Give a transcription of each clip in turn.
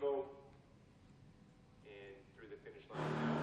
go and through the finish line now.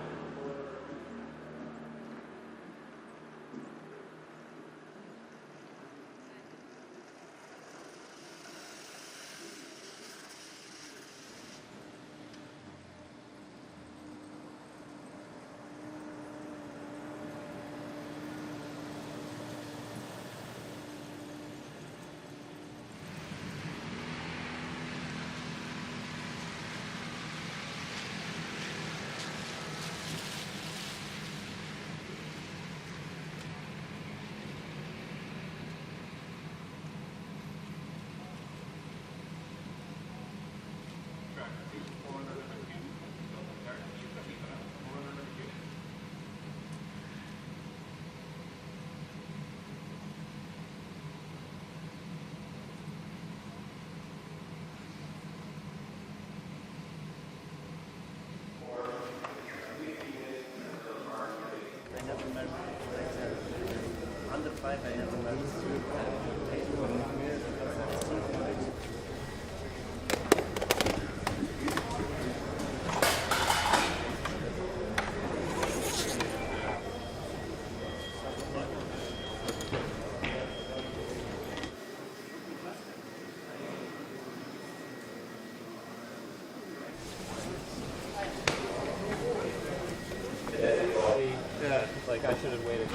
Like I should have waited. I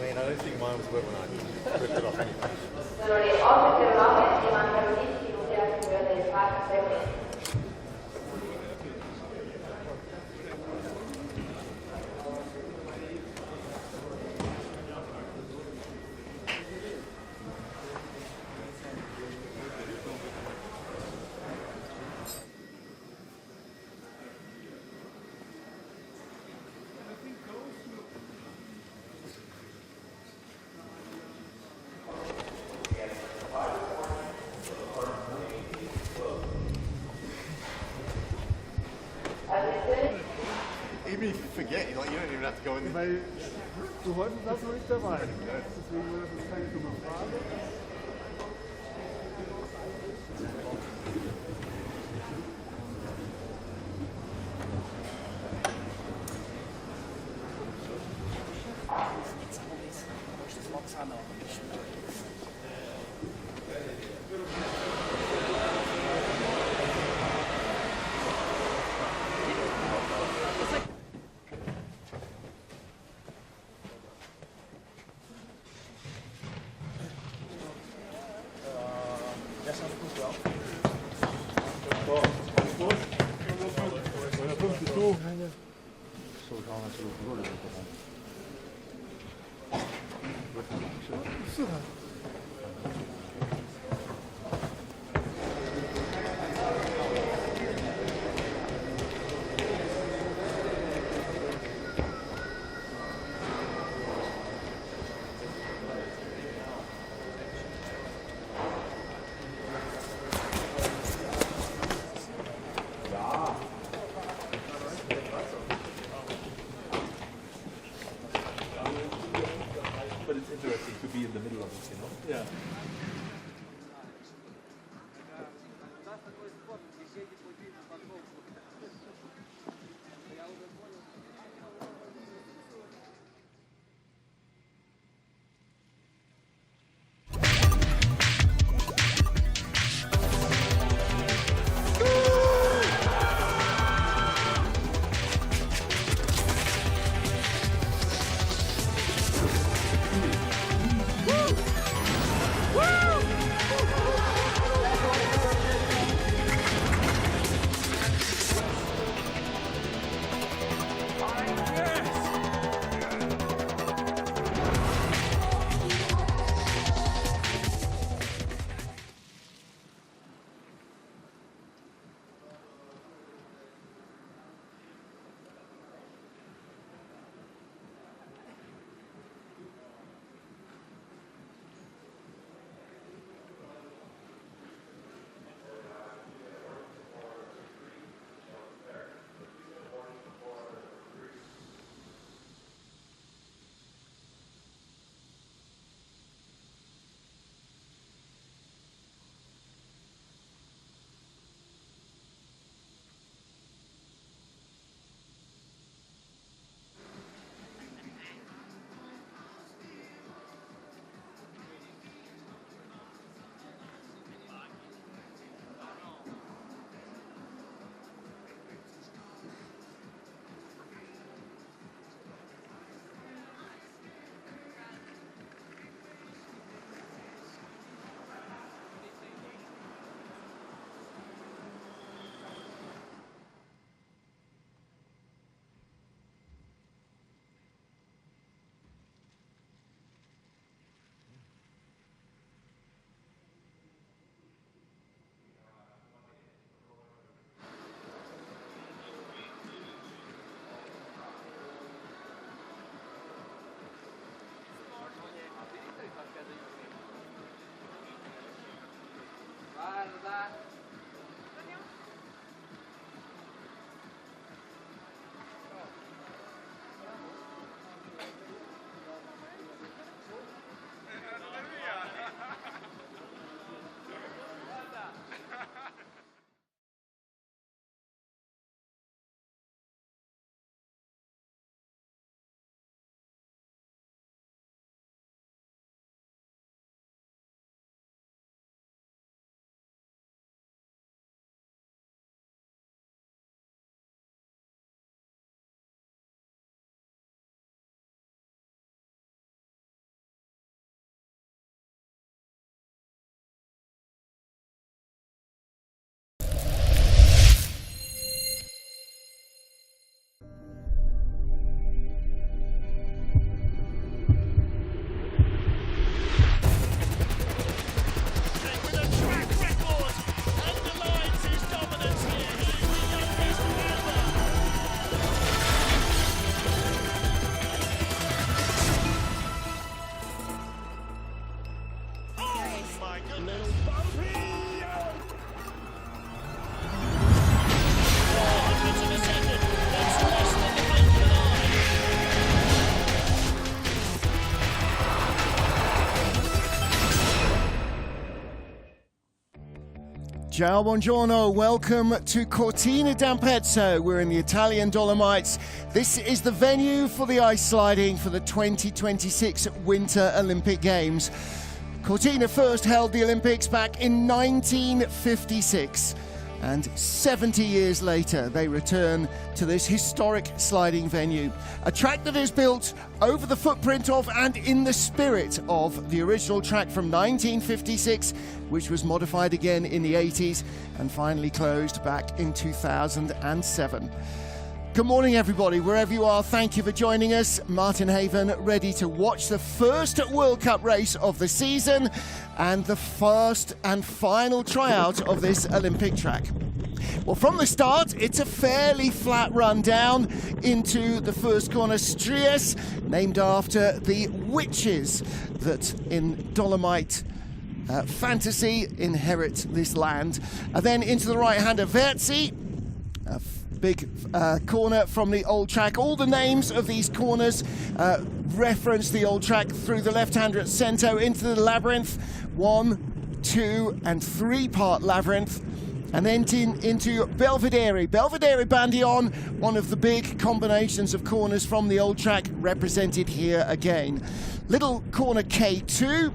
mean, I don't think mine was wet when I ripped it off anyway. Sono le 8:09 e mancano 10 minuti alla chiusura del parco segmento. Even if you forget, you don't even have to go in there. Weil du heute warst noch nicht dabei. Deswegen war das jetzt keine dumme Frage. But it's interesting to be in the middle of it, you know? Yeah. Ciao, buongiorno, welcome to Cortina d'Ampezzo. We're in the Italian Dolomites. This is the venue for the ice sliding for the 2026 Winter Olympic Games. Cortina first held the Olympics back in 1956. And 70 years later, they return to this historic sliding venue. A track that is built over the footprint of and in the spirit of the original track from 1956, which was modified again in the 80s and finally closed back in 2007. Good morning, everybody, wherever you are. Thank you for joining us. Martin Haven, ready to watch the first World Cup race of the season and the first and final tryout of this Olympic track. Well, from the start, it's a fairly flat run down into the first corner, Strias, named after the witches that in Dolomite fantasy inherit this land. And then into the right-hander, Verzi, big corner from the old track. All the names of these corners reference the old track through the left-hander at Cento into the labyrinth, 1, 2 and 3 part labyrinth, and then into Belvedere. Belvedere Bandion, one of the big combinations of corners from the old track, represented here again. Little corner K2,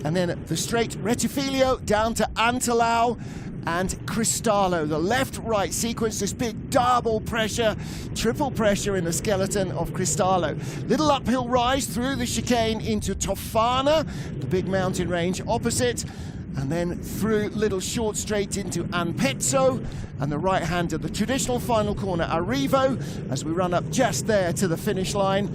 and then the straight Retifilio down to Antelau and Cristallo, the left-right sequence, this big double pressure, triple pressure in the skeleton of Cristallo. Little uphill rise through the chicane into Tofana, the big mountain range opposite, and then through little short straight into Ampezzo, and the right-hander, the traditional final corner, Arrivo, as we run up just there to the finish line.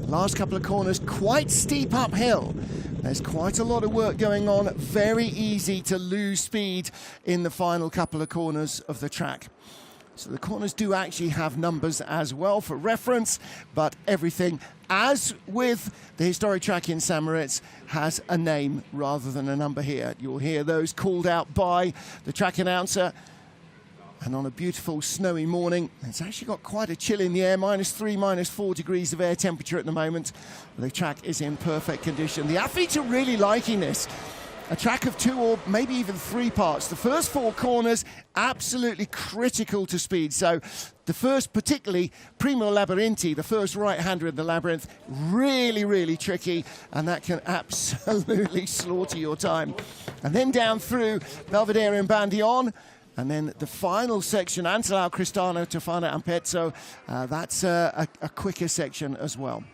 Last couple of corners, quite steep uphill. There's quite a lot of work going on, very easy to lose speed in the final couple of corners of the track. So the corners do actually have numbers as well for reference, but everything, as with the historic track in St. Moritz, has a name rather than a number here. You'll hear those called out by the track announcer. And on a beautiful snowy morning, it's actually got quite a chill in the air, -3, -4 degrees of air temperature at the moment. The track is in perfect condition. The athletes are really liking this. A track of 2 or maybe even 3 parts. The first 4 corners, absolutely critical to speed. So the first, particularly Primo Labyrinthi, the first right-hander in the labyrinth, really, really tricky, and that can absolutely slaughter your time. And then down through Belvedere and Bandion, and then the final section, Antelau, Cristallo, Tofana, Ampezzo, that's a quicker section as well.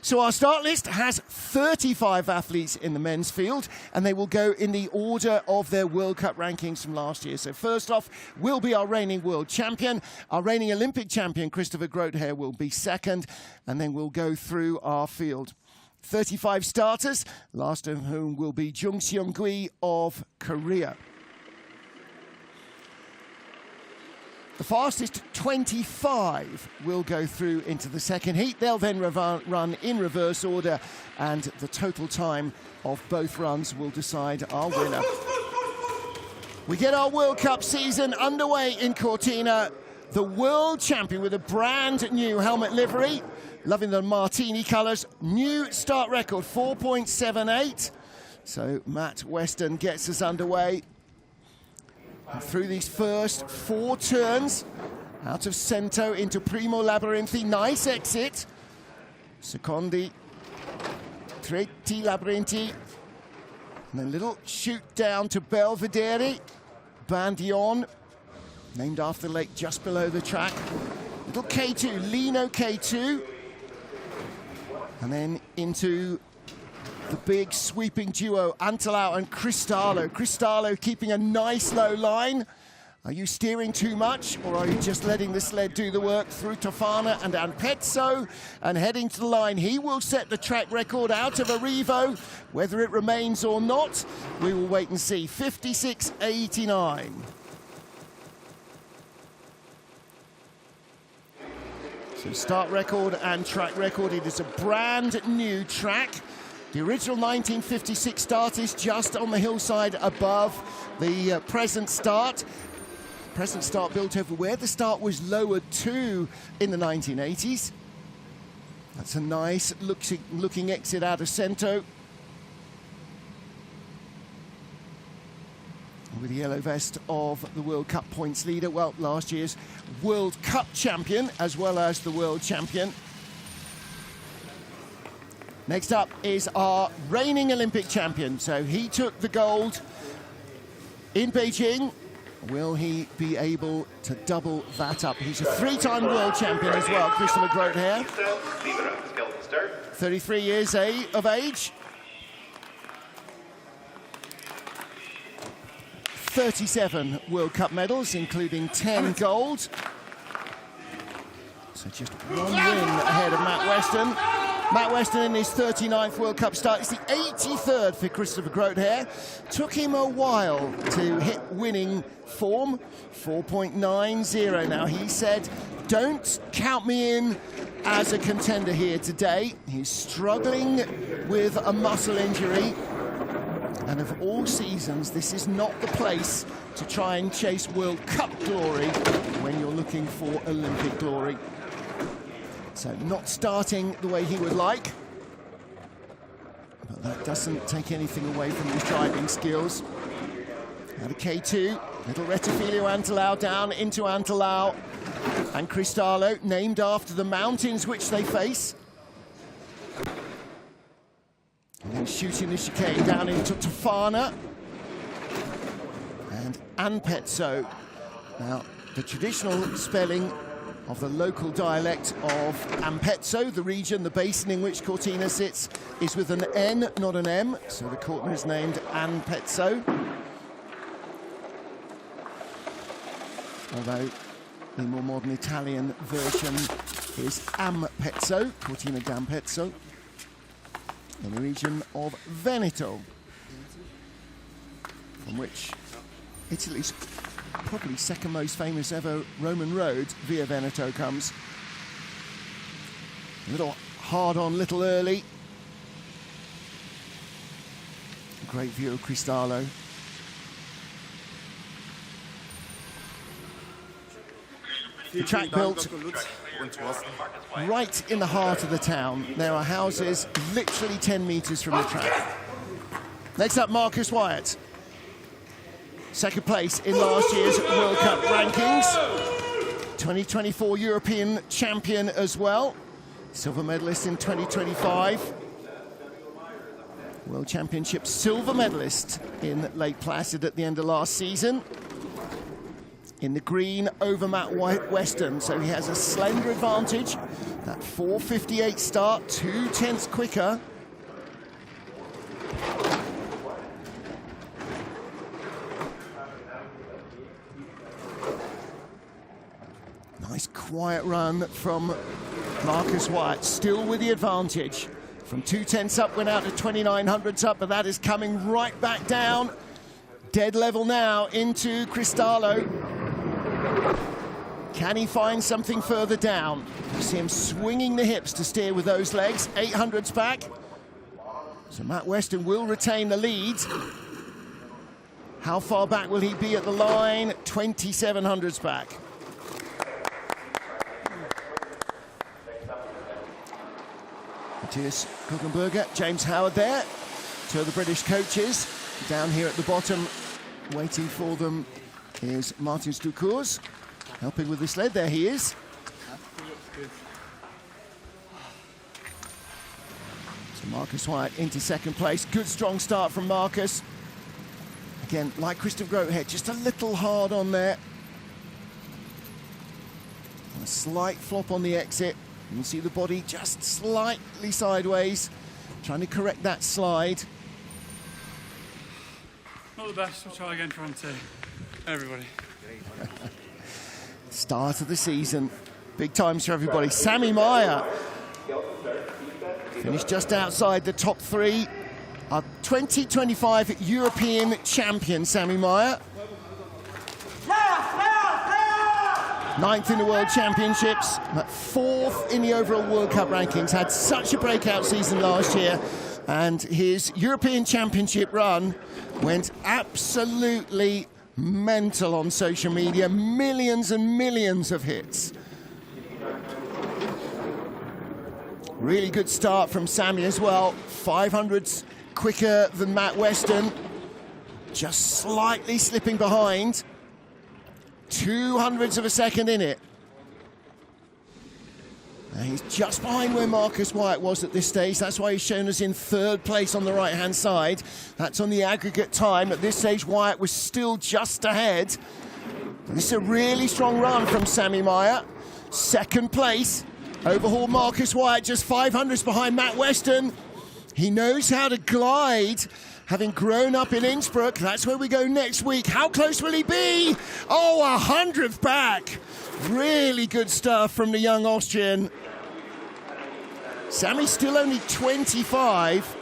So our start list has 35 athletes in the men's field, and they will go in the order of their World Cup rankings from last year. So first off will be our reigning world champion. Our reigning Olympic champion, Christopher Groothair, will be second, and then we'll go through our field. 35 starters, last of whom will be Jung Seung-gui of Korea. The fastest 25 will go through into the second heat. They'll then run in reverse order, and the total time of both runs will decide our winner. We get our World Cup season underway in Cortina. The world champion with a brand new helmet livery, loving the martini colours. New start record, 4.78. So Matt Weston gets us underway. And through these first 4 turns, out of Cento into Primo Labyrinthi, nice exit. Secondi, Treti Labyrinthi, and then little shoot down to Belvedere, Bandion, named after the lake just below the track. Little K2, Lino K2, and then into the big sweeping duo, Antelau and Cristallo. Cristallo keeping a nice low line. Are you steering too much, or are you just letting the sled do the work through Tofana and Ampezzo? And heading to the line, he will set the track record out of Arrivo. Whether it remains or not, we will wait and see. 56.89. So start record and track record. It is a brand new track. The original 1956 start is just on the hillside above the present start. Present start built over where the start was lowered to in the 1980s. That's a nice looking exit out of Cento. with the yellow vest of the World Cup points leader. Well, last year's World Cup champion as well as the world champion. Next up is our reigning Olympic champion. So he took the gold in Beijing. Will he be able to double that up? He's a three-time world champion as well, Christopher Groothair. 33 years of age. 37 World Cup medals, including 10 gold. So just one win ahead of Matt Weston. Matt Weston in his 39th World Cup start. It's the 83rd for Christopher Groothair. Took him a while to hit winning form, 4.90 now. He said, don't count me in as a contender here today. He's struggling with a muscle injury. And of all seasons, this is not the place to try and chase World Cup glory when you're looking for Olympic glory. So not starting the way he would like. But that doesn't take anything away from his driving skills. Out of K2, little Rettifilio Antelau down into Antelau and Cristallo, named after the mountains which they face. And then shooting the chicane down into Tofana and Ampezzo. Now, the traditional spelling of the local dialect of Ampezzo, the region, the basin in which Cortina sits, is with an N, not an M, so the Cortina is named Ampezzo. Although the more modern Italian version is Ampezzo, Cortina d'Ampezzo, in the region of Veneto, from which Italy's probably second most famous ever Roman road, Via Veneto, comes. A little hard on, little early. Great view of Cristallo. The track built right in the heart of the town. There are houses literally 10 meters from the track. Next up, Marcus Wyatt. Second place in last year's World Cup rankings. 2024 European champion as well. Silver medalist in 2025. World Championship silver medalist in Lake Placid at the end of last season. In the green over Matt Weston, so he has a slender advantage. That 4:58 start, 2/10 quicker. Nice quiet run from Marcus Wyatt, still with the advantage. From 2/10 up, went out to 2900s up, but that is coming right back down. Dead level now into Cristallo. Can he find something further down? You see him swinging the hips to steer with those legs. 800s back. So Matt Weston will retain the lead. How far back will he be at the line? 2700s back. Matthias Guggenberger, James Howard there. Two of the British coaches. Down here at the bottom, waiting for them, is Martin Stucours. Helping with the sled, there he is. So Marcus Wyatt into second place. Good strong start from Marcus. Again, like Christopher Groothair, just a little hard on there. A slight flop on the exit. You can see the body just slightly sideways. Trying to correct that slide. Not the best, we'll try again for round two. Everybody. Start of the season. Big times for everybody. Sammy Maier finished just outside the top three. Our 2025 European champion, Sammy Maier. 9th in the World Championships, but 4th in the overall World Cup rankings. Had such a breakout season last year, and his European Championship run went absolutely mental on social media. Millions and millions of hits. Really good start from Sammy as well. 500s quicker than Matt Weston. just slightly slipping behind. 0.02 of a second in it. And he's just behind where Marcus Wyatt was at this stage. That's why he's shown us in 3rd place on the right-hand side. That's on the aggregate time. At this stage, Wyatt was still just ahead. This is a really strong run from Sammy Maier. 2nd place. Overhauled Marcus Wyatt, just 0.05 behind Matt Weston. He knows how to glide, having grown up in Innsbruck. That's where we go next week. How close will he be? Oh, 100th back. Really good stuff from the young Austrian. Sammy's still only 25.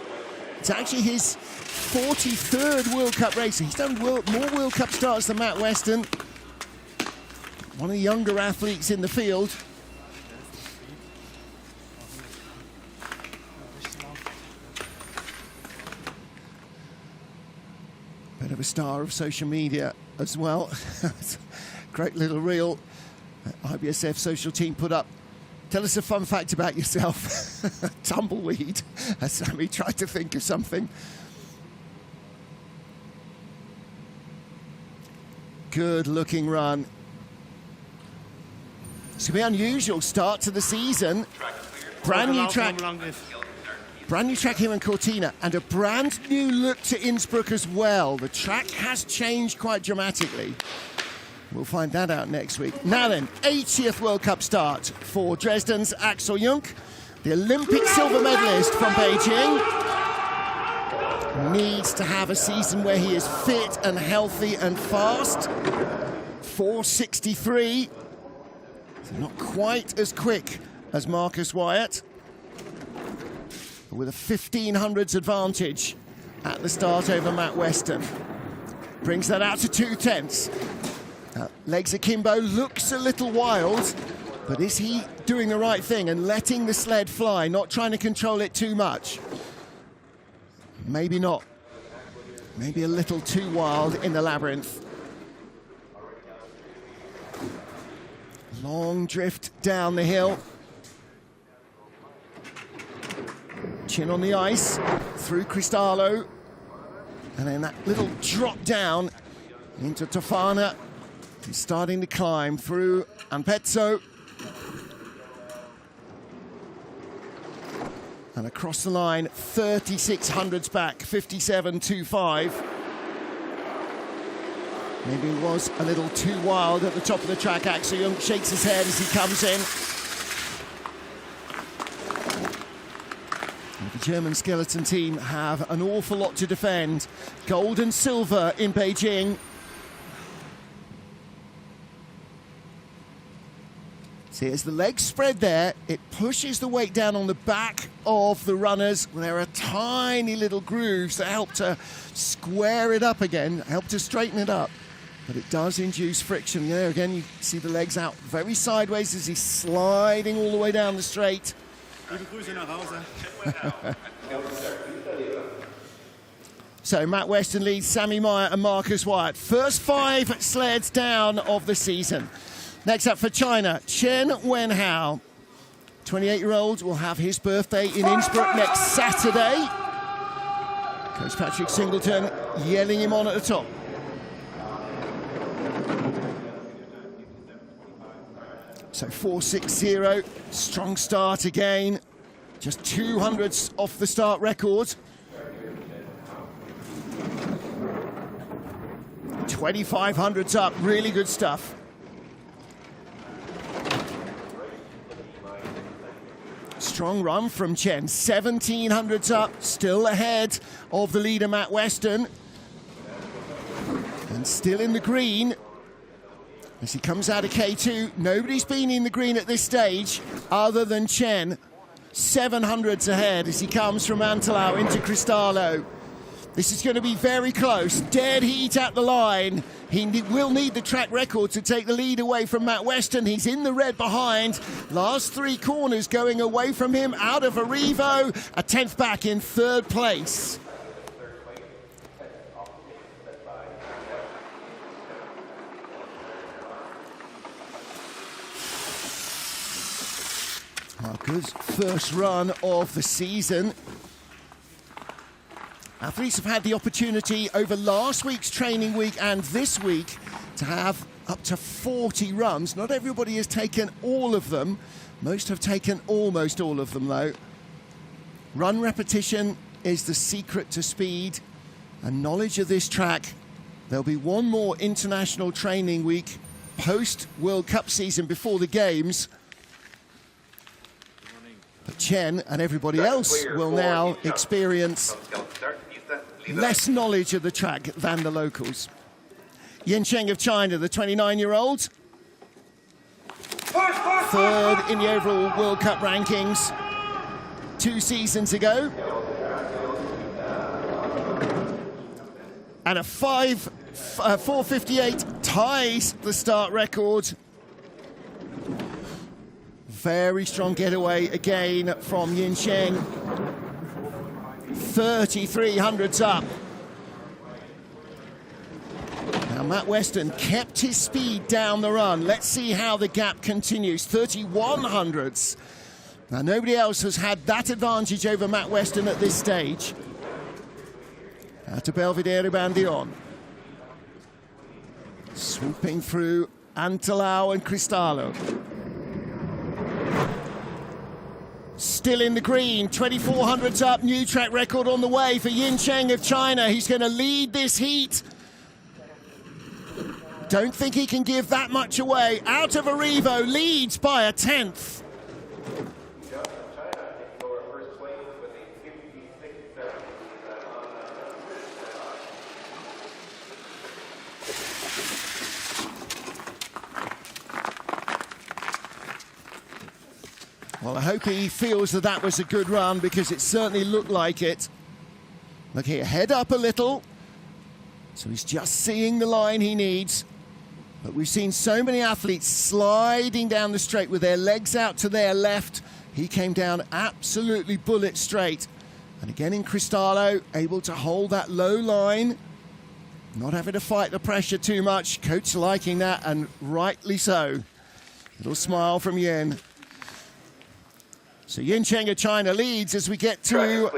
It's actually his 43rd World Cup race. He's done more World Cup starts than Matt Weston. One of the younger athletes in the field. Bit of a star of social media as well. Great little reel that IBSF social team put up. Tell us a fun fact about yourself. Tumbleweed, as Sammy tried to think of something. Good looking run. It's going to be an unusual start to the season. Brand new track here in Cortina, and a brand new look to Innsbruck as well. The track has changed quite dramatically. We'll find that out next week. Now then, 80th World Cup start for Dresden's Axel Jung, the Olympic silver medalist from Beijing. Needs to have a season where he is fit and healthy and fast. 4:63. So not quite as quick as Marcus Wyatt, but with a 1500s advantage at the start over Matt Weston. Brings that out to 2/10. Legs akimbo, looks a little wild, but is he doing the right thing and letting the sled fly, not trying to control it too much? Maybe not. Maybe a little too wild in the labyrinth. Long drift down the hill. Chin on the ice, through Cristallo, and then that little drop down into Tofana. He's starting to climb through Ampezzo. And across the line, 3600s back, 57.25. Maybe it was a little too wild at the top of the track. Axel Jung shakes his head as he comes in. The German skeleton team have an awful lot to defend. Gold and silver in Beijing. See, as the legs spread there, it pushes the weight down on the back of the runners. There are tiny little grooves that help to square it up again, help to straighten it up. But it does induce friction. There again, you see the legs out very sideways as he's sliding all the way down the straight. So Matt Weston leads Sammy Maier and Marcus Wyatt. First 5 sleds down of the season. Next up for China, Chen Wenhao. 28-year-old will have his birthday in Innsbruck next Saturday. Coach Patrick Singleton yelling him on at the top. So 4:60, strong start again. Just 200s off the start record. 2500s up, really good stuff. Strong run from Chen, 1700s up, still ahead of the leader Matt Weston. And still in the green as he comes out of K2. Nobody's been in the green at this stage other than Chen. 700s ahead as he comes from Antelau into Cristallo. This is going to be very close. Dead heat at the line. He will need the track record to take the lead away from Matt Weston. He's in the red behind. Last 3 corners going away from him out of Arrivo. A 10th back in 3rd place. A good first run of the season. Athletes have had the opportunity over last week's training week and this week to have up to 40 runs. Not everybody has taken all of them. Most have taken almost all of them, though. Run repetition is the secret to speed and knowledge of this track. There'll be one more international training week post-World Cup season before the Games. But Chen and everybody else will now experience less knowledge of the track than the locals. Yin Cheng of China, the 29-year-old, third in the overall World Cup rankings 2 seasons ago. And a 4:58 ties the start record. Very strong getaway again from Yin Cheng. 33 hundredths up. Now Matt Weston kept his speed down the run. Let's see how the gap continues. 31 hundredths. Now nobody else has had that advantage over Matt Weston at this stage. Now to Belvedere Bandion. Swooping through Antelau and Cristallo. Still in the green, 2400s up, new track record on the way for Yin Cheng of China. He's going to lead this heat. Don't think he can give that much away. Out of Arrivo, leads by a 10th. Well, I hope he feels that that was a good run because it certainly looked like it. Look here, head up a little. So he's just seeing the line he needs. But we've seen so many athletes sliding down the straight with their legs out to their left. He came down absolutely bullet straight. And again in Cristallo, able to hold that low line. Not having to fight the pressure too much. Coach liking that, and rightly so. Little smile from Yin. So Yin Cheng of China leads as we get to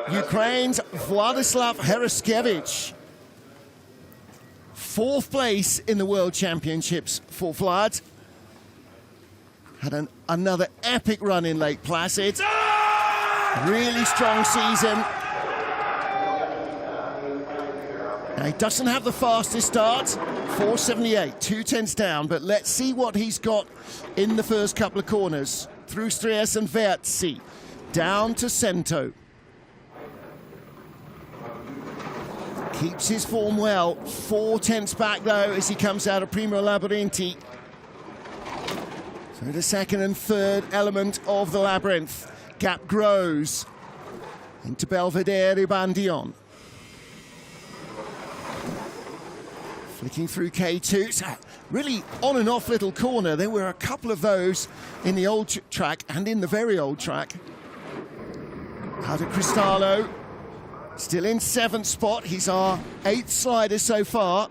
Ukraine's Vladislav Hereskevich. 4th place in the World Championships for Vlad. Had another epic run in Lake Placid. Really strong season. Now he doesn't have the fastest start, 4:78, 2/10 down, but let's see what he's got in the first couple of corners. Through Strias and Verzi, down to Cento. Keeps his form well, 4/10 back though as he comes out of Primo Labyrinthi. So the second and third element of the labyrinth. Gap grows into Belvedere Bandion. Flicking through K2. So really on and off little corner. There were a couple of those in the old track and in the very old track. Out of Cristallo. Still in 7th spot. He's our 8th slider so far.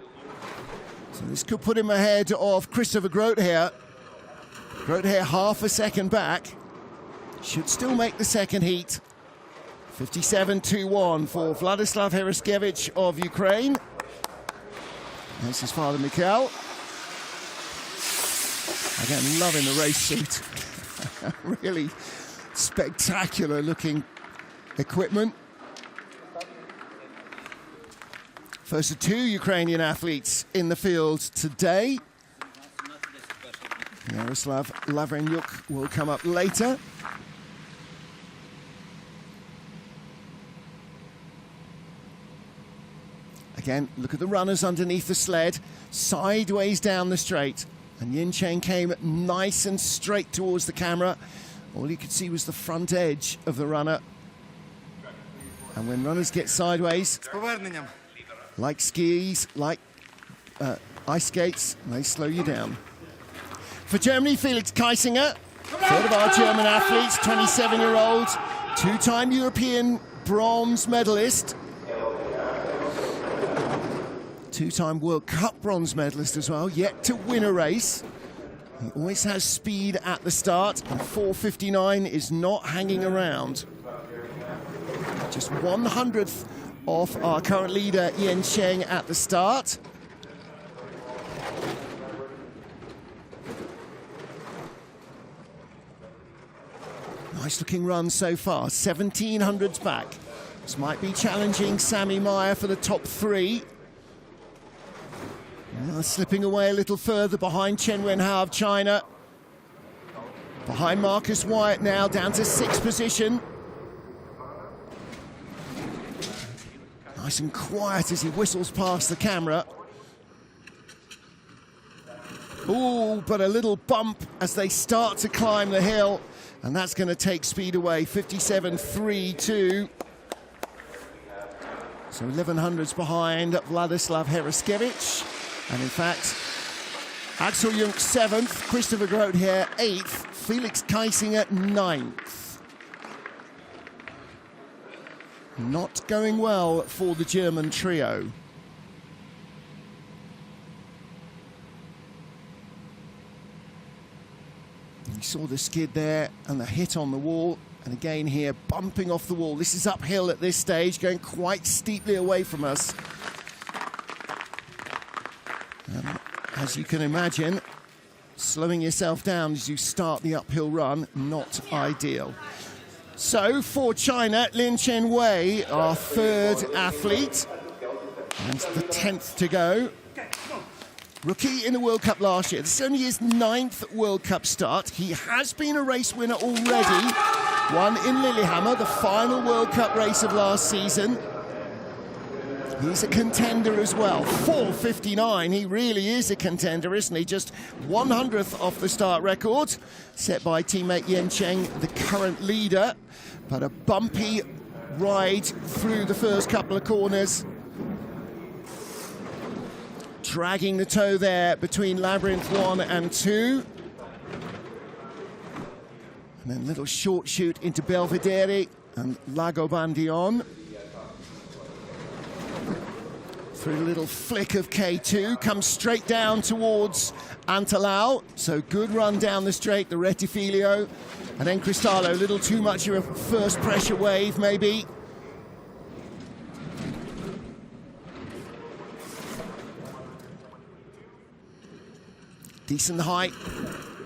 So this could put him ahead of Christopher Groothair. Groothair half a second back. Should still make the second heat. 57-2-1 for Vladislav Hereskevich of Ukraine. There's his father, Mikhail. Again, loving the race suit. Really spectacular looking equipment. First of 2 Ukrainian athletes in the field today. Yaroslav Lavrenyuk will come up later. Again, look at the runners underneath the sled, sideways down the straight. And Yin Cheng came nice and straight towards the camera. All you could see was the front edge of the runner. And when runners get sideways, like skis, like ice skates, they slow you down. For Germany, Felix Keisinger, third of our German athletes, 27-year-old, 2-time European bronze medalist. 2-time World Cup bronze medalist as well, yet to win a race. He always has speed at the start, and 4:59 is not hanging around. Just 1/100th of our current leader, Yen Cheng, at the start. Nice looking run so far, 1700s back. This might be challenging Sammy Maier for the top 3. Slipping away a little further behind Chen Wenhao of China. Behind Marcus Wyatt now, down to 6th position. Nice and quiet as he whistles past the camera. Ooh, but a little bump as they start to climb the hill, and that's going to take speed away. 57.32. So 1100s behind Vladislav Heraskevich. And in fact, Axel Jung 7th, Christopher Groth here 8th, Felix Kaisinger 9th. Not going well for the German trio. You saw the skid there and the hit on the wall, and again here bumping off the wall. This is uphill at this stage, going quite steeply away from us. As you can imagine, slowing yourself down as you start the uphill run, not ideal. So for China, Lin Chen-wei, our 3rd athlete, and the 10th to go. Rookie in the World Cup last year. This is only his 9th World Cup start. He has been a race winner already. Won in Lillehammer, the final World Cup race of last season. He's a contender as well. 4:59, he really is a contender, isn't he? Just 100th off the start record, set by teammate Yen Cheng, the current leader. But a bumpy ride through the first couple of corners. Dragging the toe there between Labyrinth 1 and 2. And then a little short shoot into Belvedere and Lago Bandion. Through a little flick of K2, comes straight down towards Antelau. So good run down the straight, the Retifilio. And then Cristallo, a little too much of a first pressure wave, maybe. Decent height,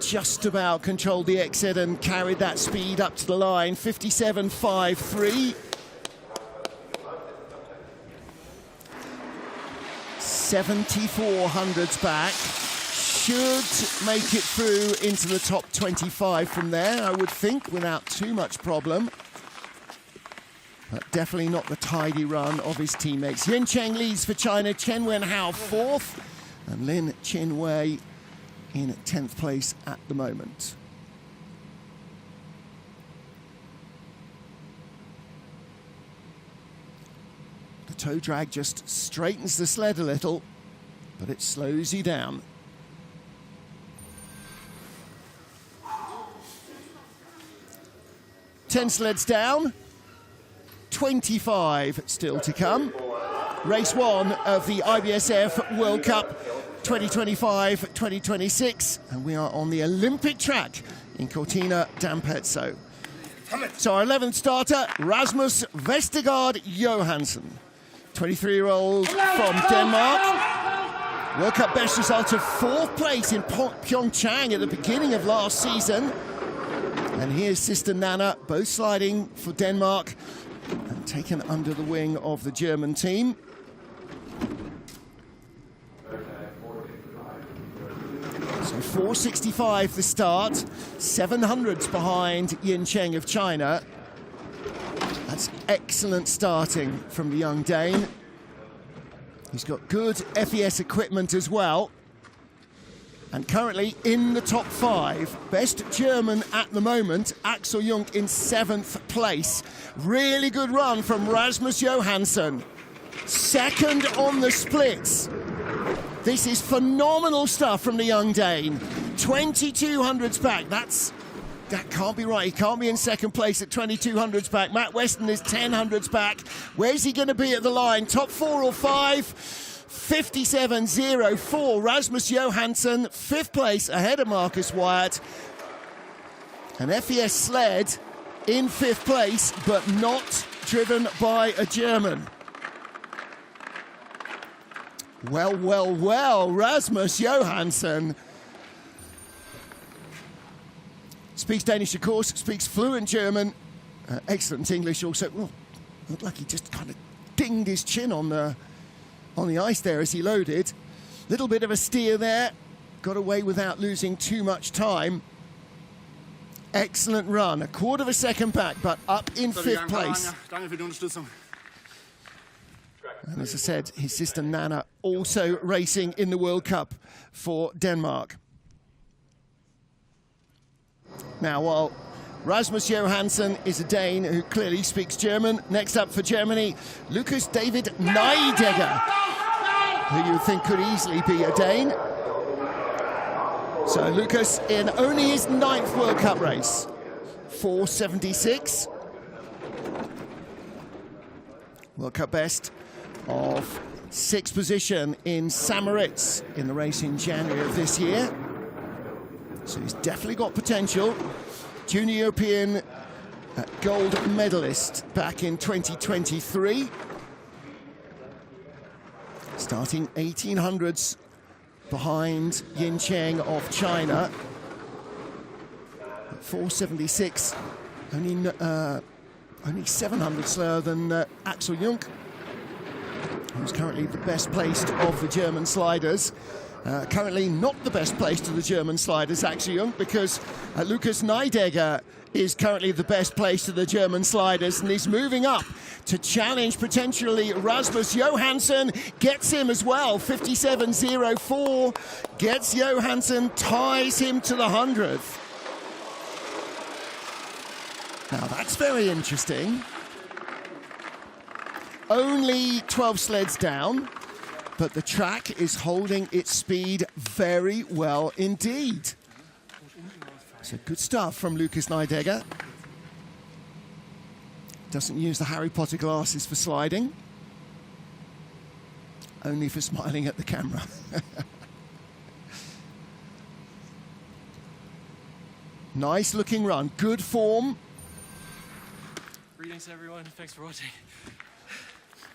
just about controlled the exit and carried that speed up to the line. 57.53. 7400s back. Should make it through into the top 25 from there, I would think, without too much problem. But definitely not the tidy run of his teammates. Yen Cheng leads for China, Chen Wenhao 4th, and Lin Chen-wei in 10th place at the moment. The toe drag just straightens the sled a little, but it slows you down. Ten sleds down, 25 still to come. Race 1 of the IBSF World Cup 2025-2026, and we are on the Olympic track in Cortina d'Ampezzo. So our 11th starter, Rasmus Vestergaard Johansen, 23-year-old from Denmark. World Cup best result of 4th place in Pyeongchang at the beginning of last season. And here's sister Nana, both sliding for Denmark and taken under the wing of the German team. So 4:65 the start, 700s behind Yen Cheng of China. That's excellent starting from the young Dane. He's got good FES equipment as well. And currently in the top 5. Best German at the moment, Axel Jung in 7th place. Really good run from Rasmus Johansson. 2nd on the splits. This is phenomenal stuff from the young Dane. 2200s back. That can't be right. He can't be in 2nd place at 2200s back. Matt Weston is 1000s back. Where's he going to be at the line? Top 4 or 5? 57.04. Rasmus Johansson, 5th place ahead of Marcus Wyatt. An FES sled in 5th place, but not driven by a German. Well, well, well, Rasmus Johansson. Speaks Danish, of course, speaks fluent German, excellent English also. Well, looked like he just kind of dinged his chin on the ice there as he loaded. Little bit of a steer there, got away without losing too much time. Excellent run, a quarter of a second back, but up in 5th place. And as I said, his sister Nana also racing in the World Cup for Denmark. Now, while Rasmus Johansson is a Dane who clearly speaks German, next up for Germany, Lukas David Neidegger, who you would think could easily be a Dane. So Lukas in only his 9th World Cup race, 4:76. World Cup best of 6th position in Samaritz in the race in January of this year. So he's definitely got potential. Junior European gold medalist back in 2023. Starting 1800s behind Yin Cheng of China. 4:76, only 700 slower than Axel Jung, who's currently the best placed of the German sliders. Currently not the best placed of the German sliders, Axel Jung, because Lukas Neidegger is currently the best placed of the German sliders, and he's moving up to challenge potentially Rasmus Johansson. Gets him as well, 57.04. Gets Johansson, ties him to the 100th. Now that's very interesting. Only 12 sleds down, but the track is holding its speed very well indeed. So good stuff from Lukas Neidegger. Doesn't use the Harry Potter glasses for sliding, only for smiling at the camera. Nice looking run, good form. Greetings everyone, thanks for watching.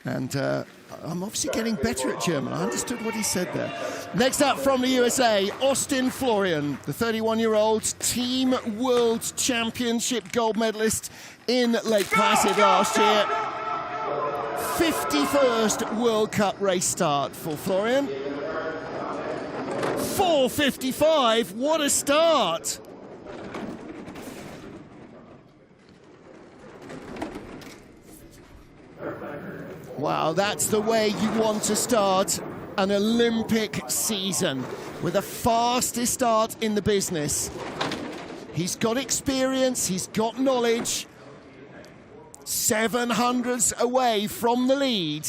And I'm obviously getting better at German. I understood what he said there. Next up from the USA, Austin Florian, the 31-year-old Team World Championship gold medalist in Lake Placid last year. 51st World Cup race start for Florian. 4:55, what a start! Wow, that's the way you want to start an Olympic season, with the fastest start in the business. He's got experience, he's got knowledge. 700s away from the lead.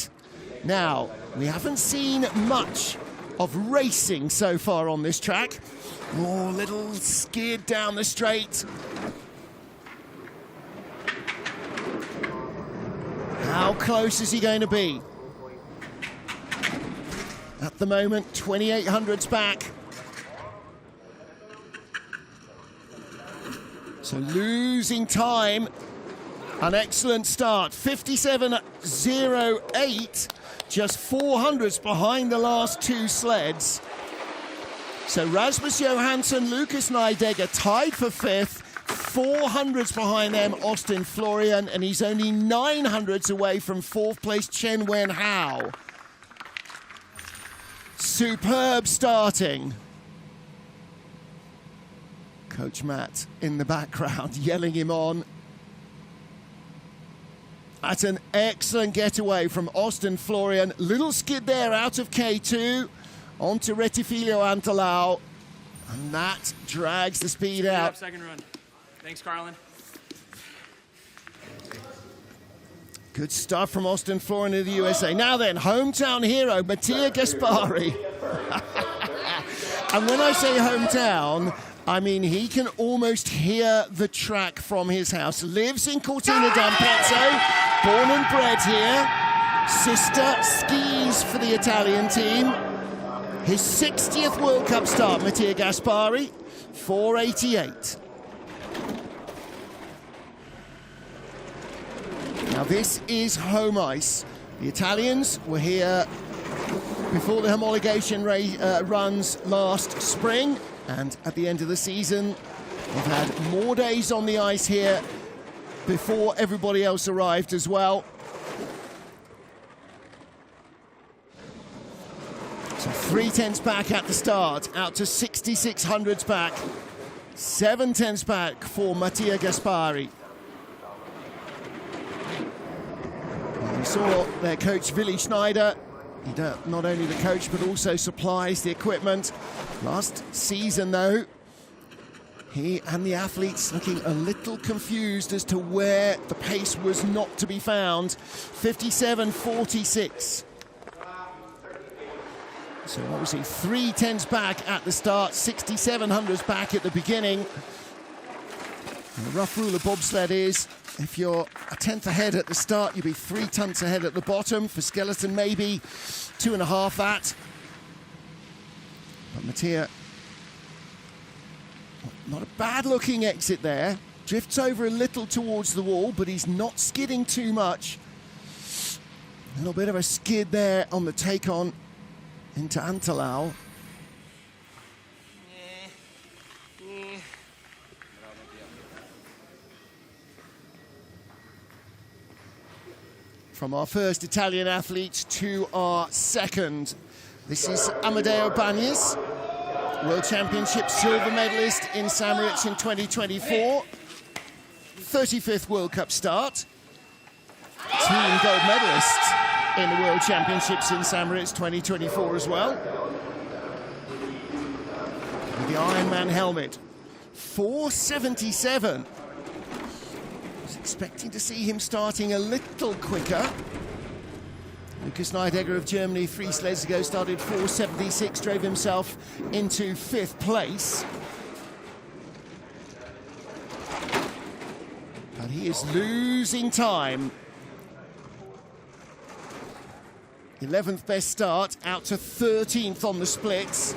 Now, we haven't seen much of racing so far on this track. More little skid down the straight. How close is he going to be? At the moment, 2800s back. So losing time. An excellent start. 57.08, just 400s behind the last two sleds. So Rasmus Johansson, Lukas Neidegger tied for 5th. 400s behind them, Austin Florian, and he's only 900s away from 4th place Chen Wen Hao. Superb starting. Coach Matt in the background yelling him on. That's an excellent getaway from Austin Florian. Little skid there out of K2 onto Rettifilio Antalau, and that drags the speed out. Second run. Thanks, Carlin. Good stuff from Austin Florian of the USA. Now then, hometown hero, Mattia Gaspari. And when I say hometown, I mean he can almost hear the track from his house. Lives in Cortina d'Ampezzo, born and bred here. Sister skis for the Italian team. His 60th World Cup start, Mattia Gaspari, 4:88. Now this is home ice. The Italians were here before the homologation runs last spring, and at the end of the season they've had more days on the ice here before everybody else arrived as well. So 3/10 back at the start, out to 6600s back. 7/10 back for Mattia Gaspari. And we saw their coach Willi Schneider. He not only the coach but also supplies the equipment. Last season though, he and the athletes looking a little confused as to where the pace was not to be found. 57.46. So what was he? 3/10 back at the start, 6700s back at the beginning. And the rough rule of bobsled is, if you're a 10th ahead at the start, you'll be 3 tenths ahead at the bottom. For skeleton, maybe 2.5 that. But Mattia, not a bad looking exit there. Drifts over a little towards the wall, but he's not skidding too much. A little bit of a skid there on the take on into Antelau. From our first Italian athlete to our second. This is Amedeo Bagnis, World Championship silver medalist in St. Moritz in 2024. 35th World Cup start. Team gold medalist in the World Championships in St. Moritz 2024 as well. With the Ironman helmet. 4:77. Was expecting to see him starting a little quicker. Lucas Neidegger of Germany 3 sleds ago started 4:76, drove himself into 5th place. But he is losing time. 11th best start, out to 13th on the splits.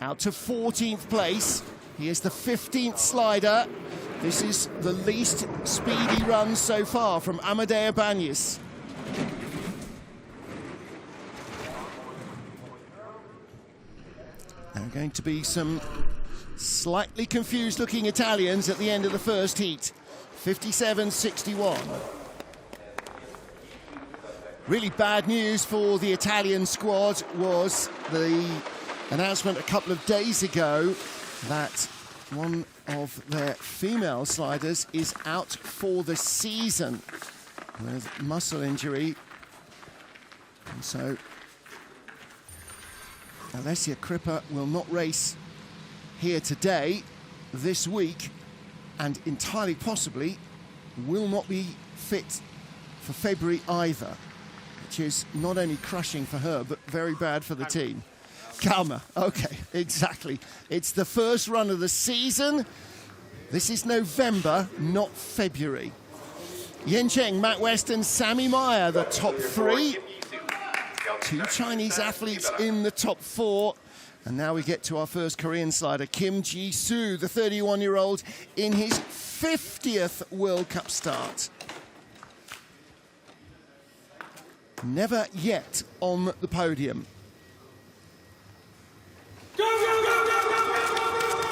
Out to 14th place. He is the 15th slider. This is the least speedy run so far from Amedeo Bagnis. There are going to be some slightly confused looking Italians at the end of the first heat. 57.61. Really bad news for the Italian squad was the announcement a couple of days ago that one of their female sliders is out for the season with muscle injury. And so Alessia Crippa will not race here today, this week, and entirely possibly will not be fit for February either, which is not only crushing for her, but very bad for the team. Calma, okay, exactly. It's the first run of the season. This is November, not February. Yen Cheng, Matt Weston, Sammy Maier, the top 3. 2 Chinese athletes in the top 4. And now we get to our first Korean slider, Kim Ji-soo, the 31-year-old, in his 50th World Cup start. Never yet on the podium.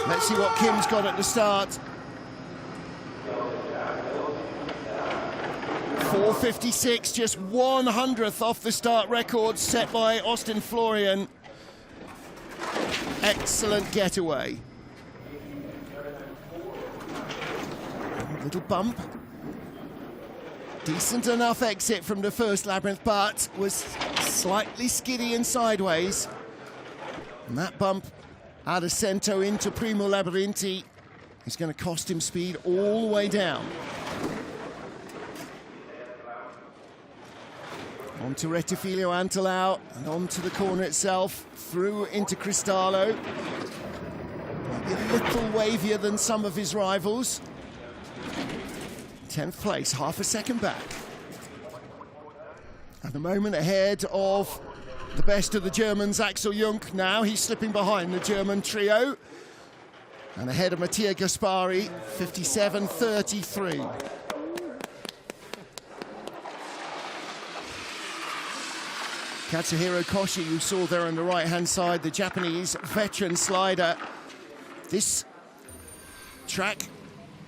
Let's see what Kim's got at the start. 4:56, just 1/100th off the start record set by Austin Florian. Excellent getaway. Little bump. Decent enough exit from the first labyrinth, but was slightly skiddy and sideways. And that bump out of Cento into Primo Labyrinthi is going to cost him speed all the way down. On to Rettifilio Antelau and on to the corner itself, through into Cristallo. Maybe a little wavier than some of his rivals. 10th place, half a second back. And a moment ahead of the best of the Germans, Axel Jung. Now he's slipping behind the German trio. And ahead of Mattia Gaspari, 57.33. Katsuhiro Koshi, you saw there on the right-hand side, the Japanese veteran slider. This track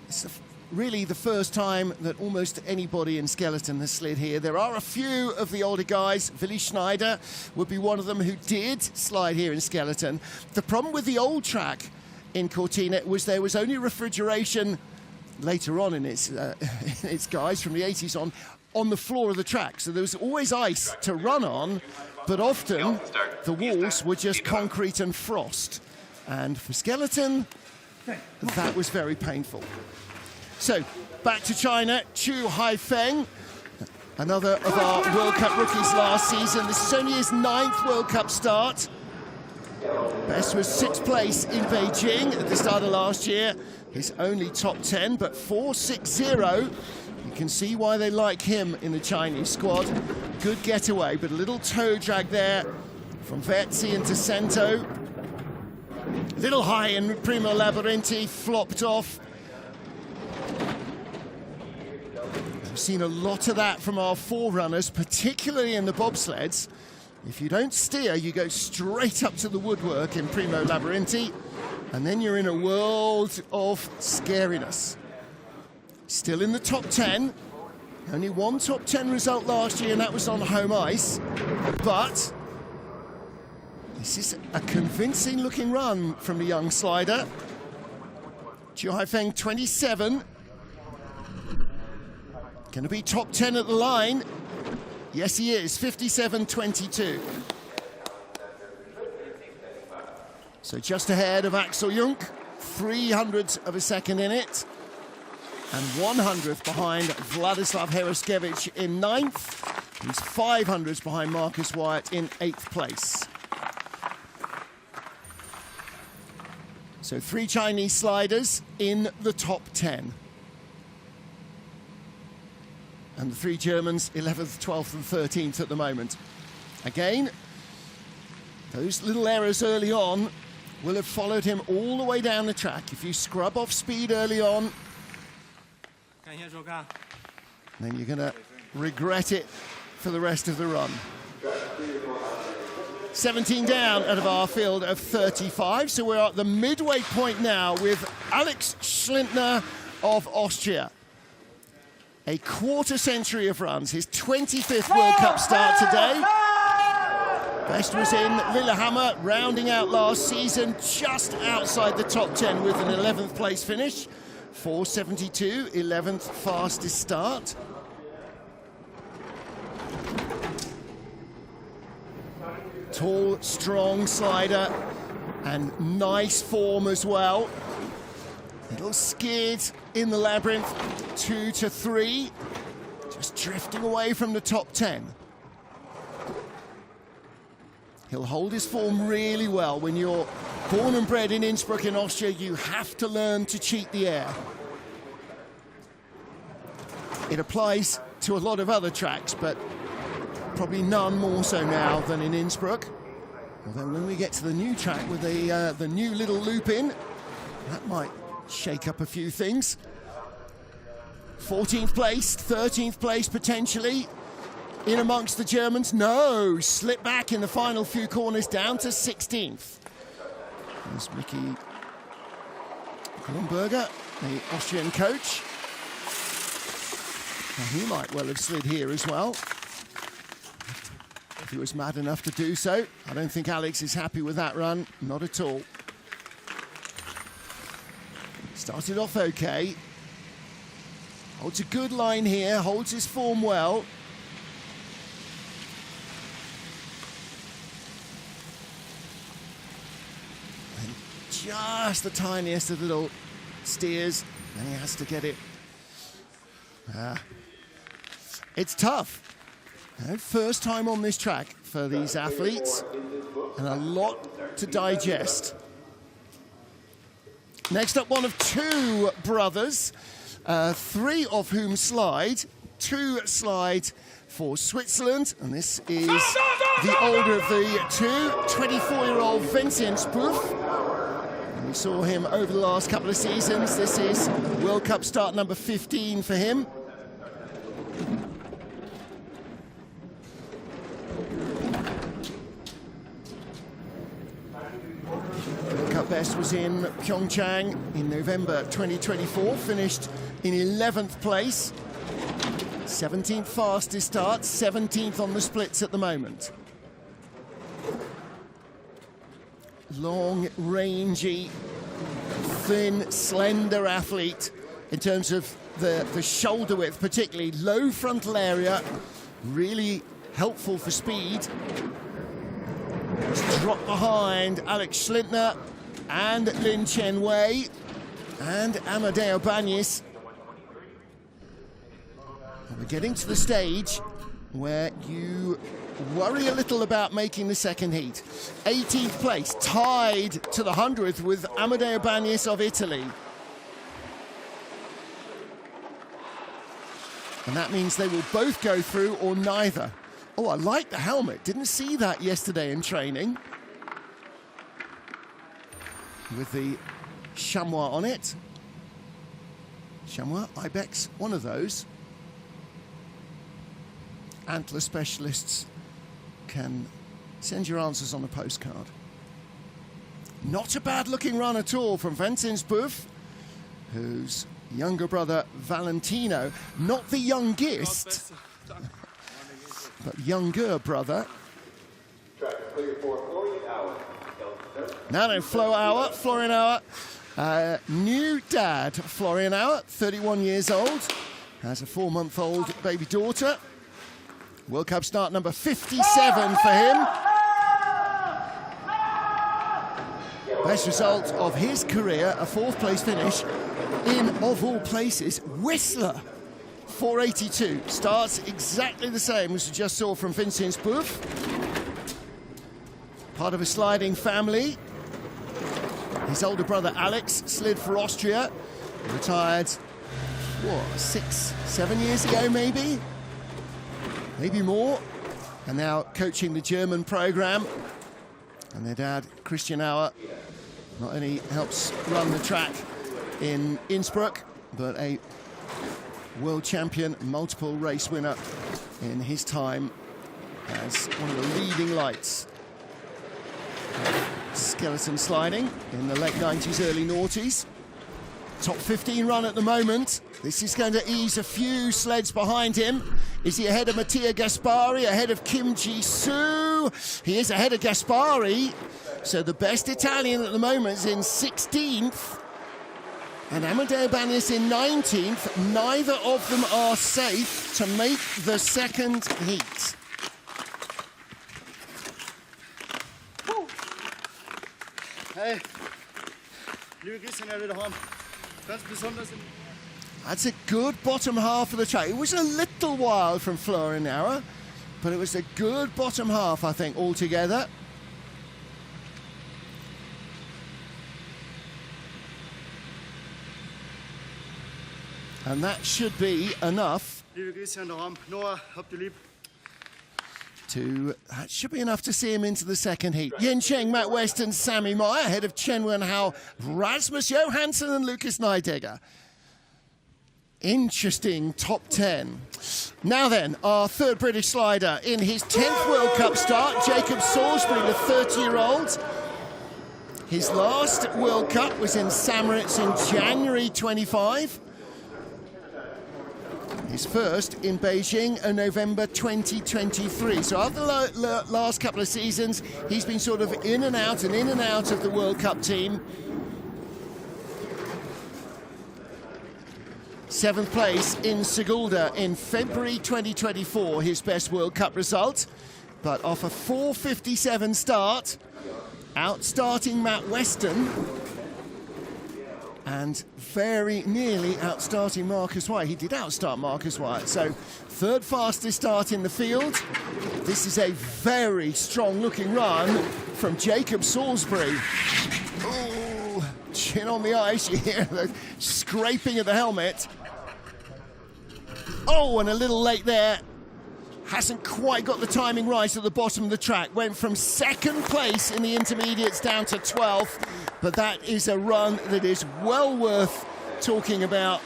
is really the first time that almost anybody in skeleton has slid here. There are a few of the older guys. Willi Schneider would be one of them who did slide here in skeleton. The problem with the old track in Cortina was there was only refrigeration later on in its guys from the 80s on the floor of the track. So there was always ice to run on, but often the walls were just concrete and frost. And for skeleton, that was very painful. So back to China, Chu Haifeng, another of our World Cup rookies last season. This is only his 9th World Cup start. Best was 6th place in Beijing at the start of last year. His only top 10, but 4.60. You can see why they like him in the Chinese squad. Good getaway, but a little toe drag there from Vezzi into Cento. Little high in Primo Labyrinthi, flopped off. We've seen a lot of that from our forerunners, particularly in the bobsleds. If you don't steer, you go straight up to the woodwork in Primo Labyrinthi, and then you're in a world of scariness. Still in the top 10. Only one top 10 result last year, and that was on home ice. But this is a convincing looking run from the young slider. Chu Haifeng, 27. Going to be top 10 at the line. Yes, he is, 57.22. So just ahead of Axel Jung, 300ths of a second in it. And 100th behind Vladislav Heraskevich in 9th. He's 500ths behind Marcus Wyatt in 8th place. So 3 Chinese sliders in the top 10. And the 3 Germans, 11th, 12th and 13th at the moment. Again, those little errors early on will have followed him all the way down the track. If you scrub off speed early on, then you're going to regret it for the rest of the run. 17 down out of our field of 35, so we're at the midway point now with Alex Schlindner of Austria. A quarter century of runs, his 25th World Cup start today. Best was in Lillehammer, rounding out last season, just outside the top 10 with an 11th place finish. 4.72, 11th fastest start. Tall, strong slider, and nice form as well. Little skid in the labyrinth, 2 to 3, just drifting away from the top 10. He'll hold his form really well. When you're born and bred in Innsbruck in Austria, you have to learn to cheat the air. It applies to a lot of other tracks, but probably none more so now than in Innsbruck. Although when we get to the new track with the new little loop in, that might shake up a few things. 14th place, 13th place potentially. In amongst the Germans, no, slip back in the final few corners down to 16th. There's Mickey Grunberger, the Austrian coach. Now, he might well have slid here as well, if he was mad enough to do so. I don't think Alex is happy with that run, not at all. Started off okay. Holds a good line here, holds his form well. And just the tiniest of little steers, and he has to get it. It's tough. First time on this track for these athletes, and a lot to digest. Next up, one of 2 brothers, 3 of whom slide. 2 slide for Switzerland, and this is the older of the 2, 24-year-old Vincent Spoof. We saw him over the last couple of seasons. This is World Cup start number 15 for him. World Cup best was in Pyeongchang in November 2024, finished in 11th place. 17th fastest start, 17th on the splits at the moment. Long, rangy, thin, slender athlete in terms of the shoulder width, particularly low frontal area, really helpful for speed. It's dropped behind Alex Schlintner and Lin Chen-wei and Amadeo Bañez. We're getting to the stage where you worry a little about making the second heat. 18th place, tied to the 100th with Amadeo Bañez of Italy. And that means they will both go through or neither. Oh, I like the helmet. Didn't see that yesterday in training. With the chamois on it. Chamois, ibex, one of those. Antler specialists can send your answers on a postcard. Not a bad looking run at all from Vincent Buff, whose younger brother Valentino, not the youngest, but younger brother. Now Florian Auer, new dad Florian Auer, 31 years old, has a 4-month-old baby daughter. World Cup start number 57 for him. Best result of his career, a 4th place finish in, of all places, Whistler. 482. Starts exactly the same as we just saw from Vincent Buff. Part of a sliding family. His older brother Alex slid for Austria. Retired, what, 6, 7 years ago maybe? Maybe more, and now coaching the German program. And their dad, Christian Auer, not only helps run the track in Innsbruck, but a world champion, multiple race winner in his time as one of the leading lights of skeleton sliding in the late 90s, early noughties. Top 15 run at the moment. This is going to ease a few sleds behind him. Is he ahead of Mattia Gaspari, ahead of Kim Ji-soo? He is ahead of Gaspari. So the best Italian at the moment is in 16th. And Amadeo Bañez in 19th. Neither of them are safe to make the second heat. Hey, liebe Christian, wieder daheim. Ganz besonders. That's a good bottom half of the track. It was a little while from Florian Auer, but it was a good bottom half, I think, altogether. And that should be enough. Liebe Christian, daheim. Noah, habt ihr lieb. That should be enough to see him into the second heat. Yin Cheng, Matt Weston, Sammy Maier, ahead of Chen Wen-hao, Rasmus Johansson and Lucas Neidegger. Interesting top 10. Now then, our third British slider in his 10th World Cup start, Jacob Salisbury, the 30-year-old. His last World Cup was in Samoritz in January 25. His first in Beijing in November 2023. So after the last couple of seasons, he's been sort of in and out of the World Cup team. 7th place in Sigulda in February 2024, his best World Cup result. But off a 4:57 start, outstarting Matt Weston, and very nearly outstarting Marcus White. He did outstart Marcus White. So 3rd fastest start in the field. This is a very strong looking run from Jacob Salisbury. Oh, chin on the ice. You hear the scraping of the helmet. Oh, and a little late there hasn't quite got the timing right at the bottom of the track. Went from second place in the intermediates down to 12th, but that is a run that is well worth talking about.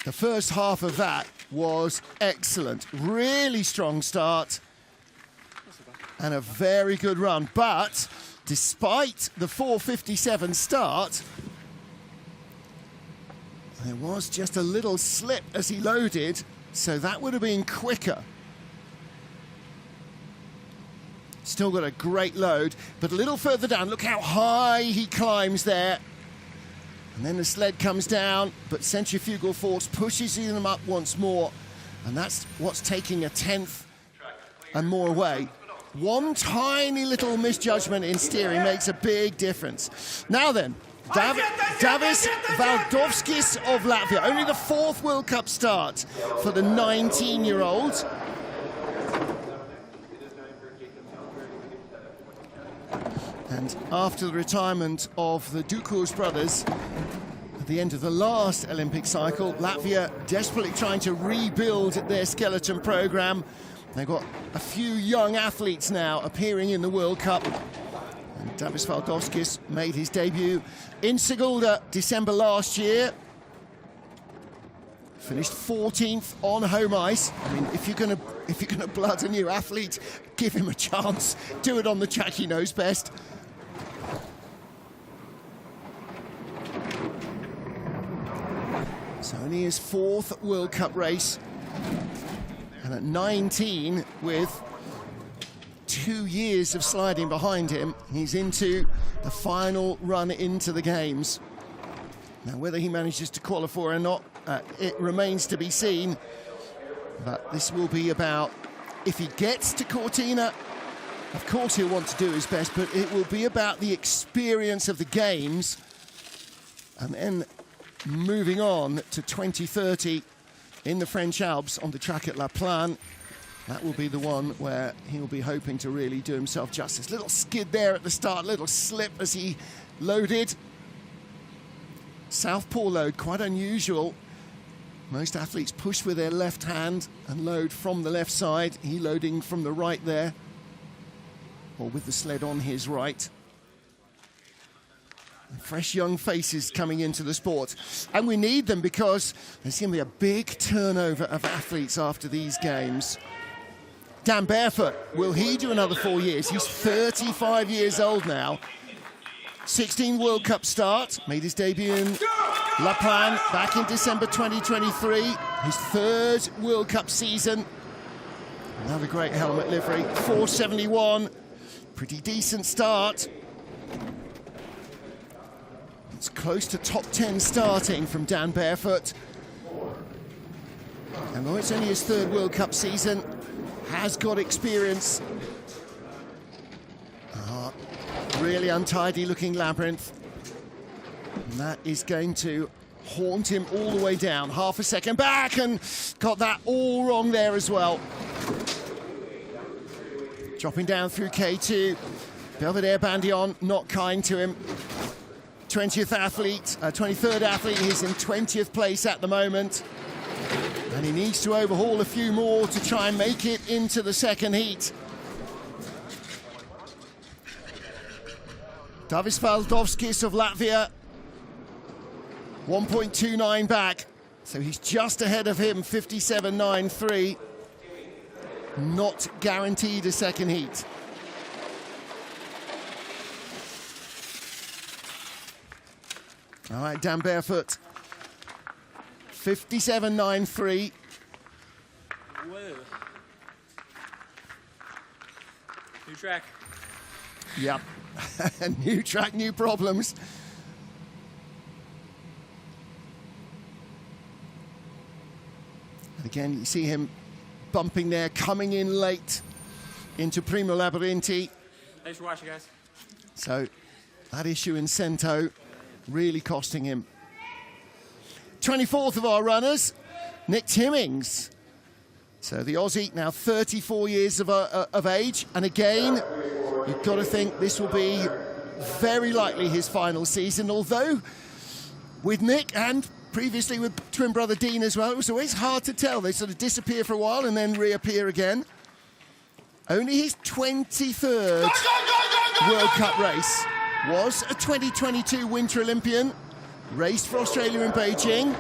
The first half of that was excellent. Really strong start and a very good run. But despite the 4:57 start, there was just a little slip as he loaded, so that would have been quicker. Still got a great load, but a little further down, look how high he climbs there. And then the sled comes down, but centrifugal force pushes him up once more, and that's what's taking a 10th and more away. One tiny little misjudgment in steering makes a big difference. Now then, Davis Valdovskis of Latvia, only the 4th World Cup start for the 19-year-old. And after the retirement of the Dukus brothers at the end of the last Olympic cycle, Latvia desperately trying to rebuild their skeleton program. They've got a few young athletes now appearing in the World Cup. And Davis Valdovskis made his debut in Sigulda December last year. Finished 14th on home ice. I mean, if you're gonna blood a new athlete, give him a chance. Do it on the track he knows best. So only his 4th World Cup race, and at 19, with 2 years of sliding behind him, he's into the final run into the games. Now, whether he manages to qualify or not, it remains to be seen. But this will be about, if he gets to Cortina, of course he'll want to do his best, but it will be about the experience of the games, and then moving on to 2030 in the French Alps on the track at La Plagne. That will be the one where he'll be hoping to really do himself justice. Little skid there at the start, little slip as he loaded. Southpaw load, quite unusual. Most athletes push with their left hand and load from the left side. He loading from the right there, or with the sled on his right. Fresh young faces coming into the sport, and we need them because there's going to be a big turnover of athletes after these games. Dan Barefoot, will he do another 4 years? He's 35 years old now. 16 World Cup start, made his debut in La Plagne back in December 2023. His 3rd World Cup season. Another great helmet livery, 471. Pretty decent start. It's close to top 10 starting from Dan Barefoot. And though it's only his 3rd World Cup season, has got experience. Really untidy looking labyrinth. And that is going to haunt him all the way down. Half a second back, and got that all wrong there as well. Dropping down through K2. Belvedere Bandion, not kind to him. 23rd athlete, he's in 20th place at the moment. And he needs to overhaul a few more to try and make it into the 2nd heat. Davis Valdovskis of Latvia, 1.29 back. So he's just ahead of him, 57.93. Not guaranteed a 2nd heat. All right, Dan Barefoot, 57.93. Whoa. New track. Yep. New track, new problems. And again, you see him bumping there, coming in late into Primo Labyrinthi. Thanks for watching, guys. So that issue in Cento really costing him. 24th of our runners, Nick Timmings. So the Aussie, now 34 years of age. And again, you've got to think this will be very likely his final season, although with Nick and previously with twin brother Dean as well. It was always hard to tell. They sort of disappear for a while and then reappear again. Only his 23rd World Cup race. Was a 2022 Winter Olympian. Raced for Australia in Beijing.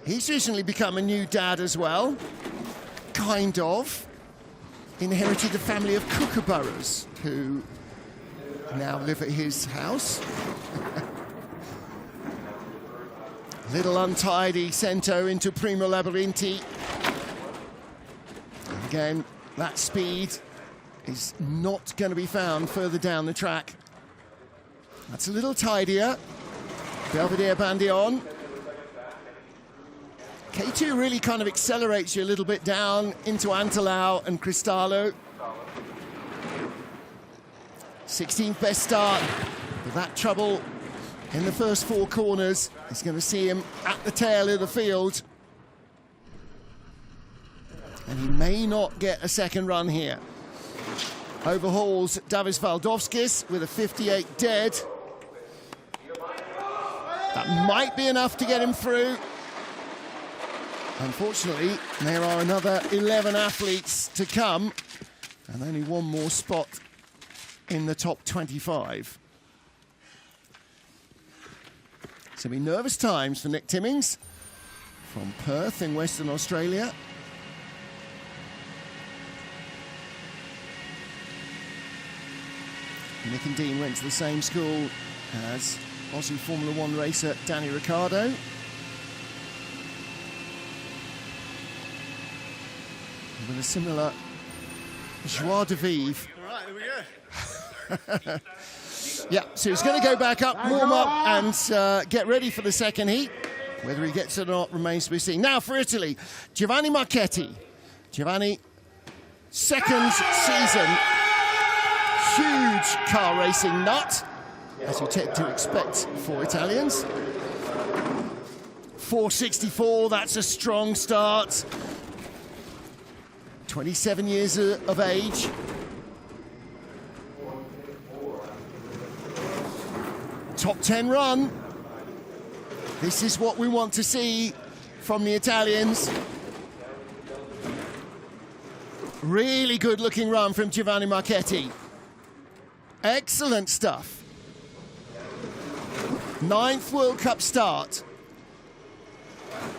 He's recently become a new dad as well. Kind of. Inherited a family of kookaburras who now live at his house. Little untidy Cento into Primo Labyrinti. Again, that speed is not going to be found further down the track. That's a little tidier. Belvedere Bandion. K2 really kind of accelerates you a little bit down into Antelau and Cristallo. 16th best start. But that trouble in the first 4 corners is going to see him at the tail of the field. And he may not get a second run here. Overhauls Davis Valdovskis with a 58 dead. That might be enough to get him through. Unfortunately, there are another 11 athletes to come and only one more spot in the top 25. So it'll be nervous times for Nick Timmings from Perth in Western Australia. Nick and Dean went to the same school as Aussie Formula One racer Danny Ricciardo. With a similar joie de vivre. All right, here we go. Yeah, so he's going to go back up, warm up, and get ready for the second heat. Whether he gets it or not remains to be seen. Now for Italy, Giovanni Marchetti. Giovanni, second season, huge car racing nut, as you tend to expect for Italians. 464, that's a strong start. 27 years of age. Top 10 run. This is what we want to see from the Italians. Really good looking run from Giovanni Marchetti. Excellent stuff. 9th World Cup start.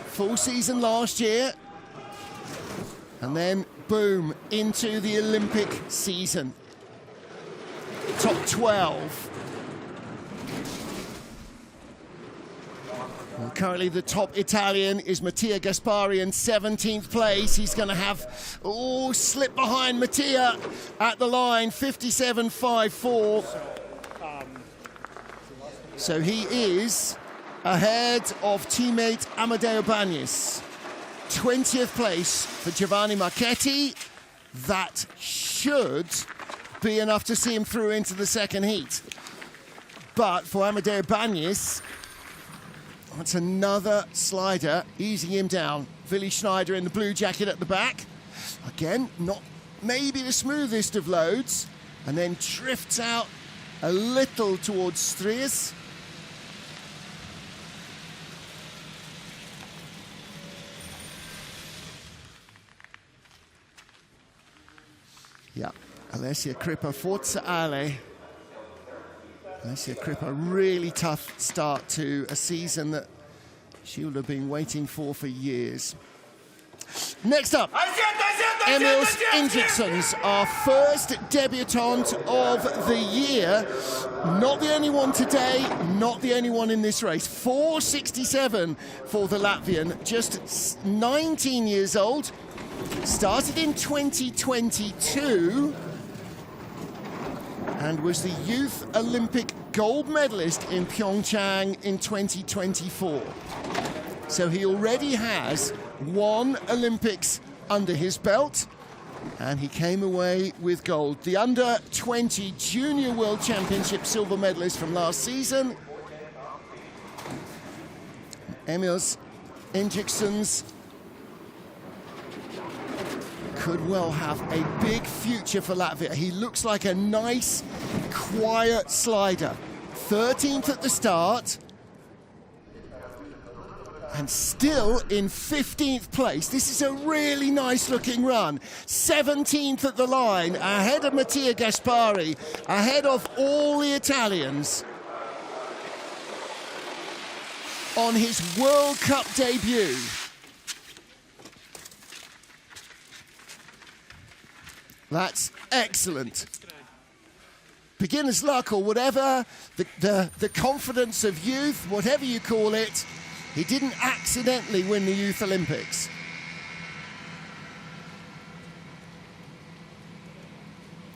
Full season last year. And then, boom, into the Olympic season. Top 12. Well, currently the top Italian is Mattia Gaspari in 17th place. He's going to have, slip behind Mattia at the line, 57.54. So he is ahead of teammate Amadeo Bagnis. 20th place for Giovanni Marchetti. That should be enough to see him through into the second heat. But for Amadeo Bagnis, that's another slider, easing him down. Willi Schneider in the blue jacket at the back. Again, not maybe the smoothest of loads. And then drifts out a little towards Strias. Yeah, Alessia Crippa, Forza Ale. Alessia Crippa, really tough start to a season that she would have been waiting for years. Next up, Emils Ingebrigtsens, our first debutante of the year. Not the only one today, not the only one in this race. 4.67 for the Latvian, just 19 years old. Started in 2022 and was the Youth Olympic gold medalist in Pyeongchang in 2024. So he already has 1 Olympics under his belt, and he came away with gold. The under-20 Junior World Championship silver medalist from last season. Emils Ingebrigtsens could well have a big future for Latvia. He looks like a nice, quiet slider. 13th at the start, And still in 15th place. This is a really nice looking run. 17th at the line, ahead of Mattia Gaspari, ahead of all the Italians on his World Cup debut. That's excellent. Beginner's luck or whatever, the confidence of youth, whatever you call it, he didn't accidentally win the Youth Olympics.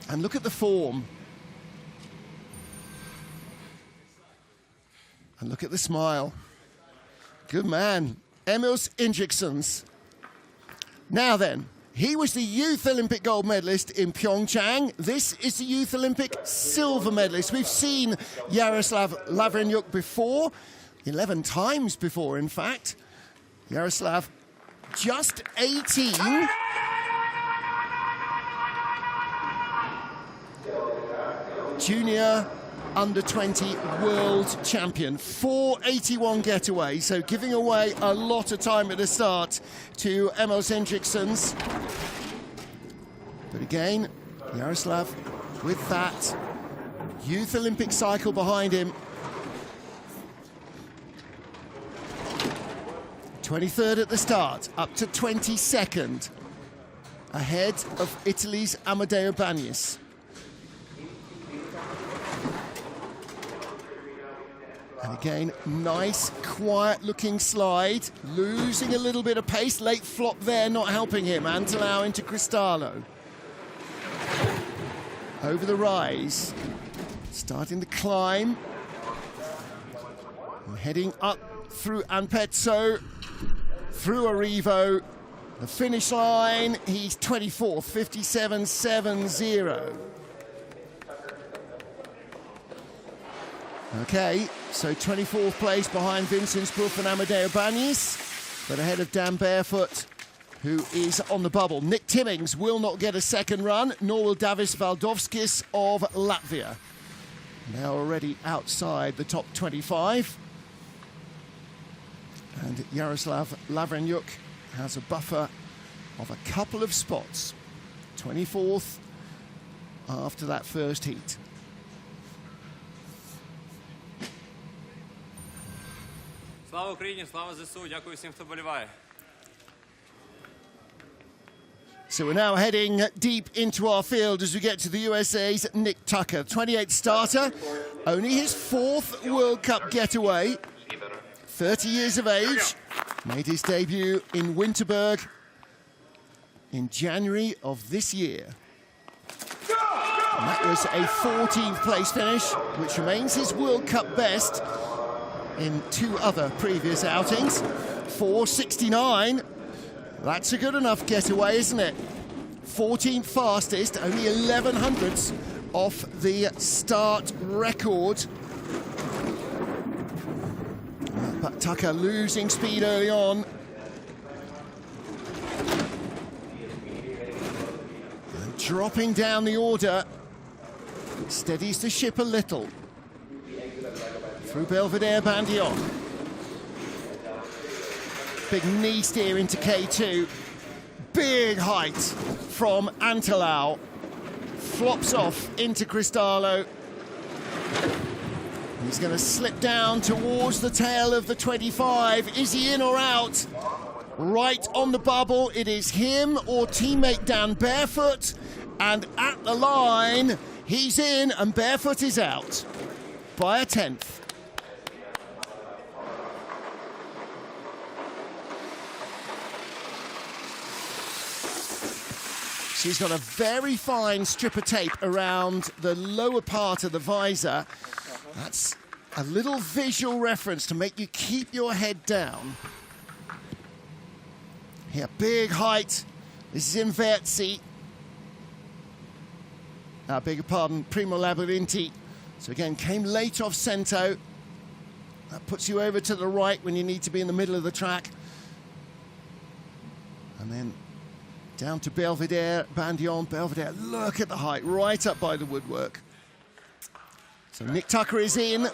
And look at the form. And look at the smile. Good man, Emils Ingeksons. Now then, he was the Youth Olympic gold medalist in Pyeongchang. This is the Youth Olympic silver medalist. We've seen Jaroslav Lavrenyuk before, 11 times before, in fact. Jaroslav, just 18. Junior under-20 world champion. 481 getaway, so giving away a lot of time at the start to Emils Ingeksons. But again, Jaroslav with that Youth Olympic cycle behind him. 23rd at the start, up to 22nd, ahead of Italy's Amedeo Bagnis. And again, nice, quiet-looking slide, losing a little bit of pace. Late flop there, not helping him. Antelau into Cristallo. Over the rise, starting to climb. And heading up through Ampezzo, through Arrivo. The finish line, he's 24th, 57.70. Okay, so 24th place behind Vincent Spruff and Amedeo Bagnis, but ahead of Dan Barefoot, who is on the bubble. Nick Timmings will not get a second run, nor will Davis Valdovskis of Latvia. Now already outside the top 25. And Jaroslav Lavrenyuk has a buffer of a couple of spots. 24th after that first heat. Слава Україні, слава ЗСУ, дякую всім, хто боліває. So we're now heading deep into our field as we get to the USA's Nick Tucker, 28th starter, only his 4th World Cup getaway, 30 years of age, made his debut in Winterberg in January of this year. And that was a 14th place finish, which remains his World Cup best in 2 other previous outings. 4:69. That's a good enough getaway, isn't it? 14th fastest, only 11 hundredths off the start record. But Tucker losing speed early on. And dropping down the order. Steadies the ship a little. Through Belvedere Bandion. Big knee steer into K2. Big height from Antelau. Flops off into Cristallo. He's going to slip down towards the tail of the 25. Is he in or out? Right on the bubble. It is him or teammate Dan Barefoot. And at the line, he's in and Barefoot is out by a 10th. She's got a very fine strip of tape around the lower part of the visor. That's a little visual reference to make you keep your head down. Here, big height. This is in Verzi. I beg your pardon, Primo Labyrinti. So again, came late off Cento. That puts you over to the right when you need to be in the middle of the track. And then down to Belvedere, Bandion, Belvedere. Look at the height, right up by the woodwork. So Nick Tucker is in,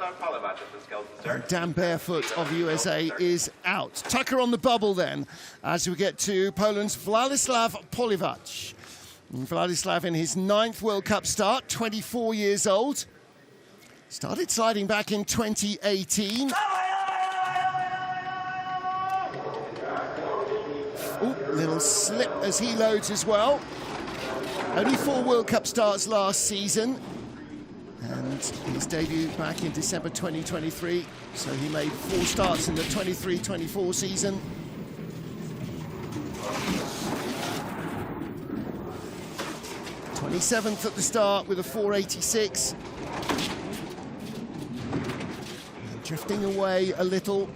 and Dan Barefoot of the USA is out. Tucker on the bubble then, as we get to Poland's Władysław Poliwacz. Władysław in his 9th World Cup start, 24 years old. Started sliding back in 2018. Ooh, little slip as he loads as well. Only 4 World Cup starts last season. And his debut back in December 2023. So he made 4 starts in the 23-24 season. '27th at the start with a 486. And drifting away a little.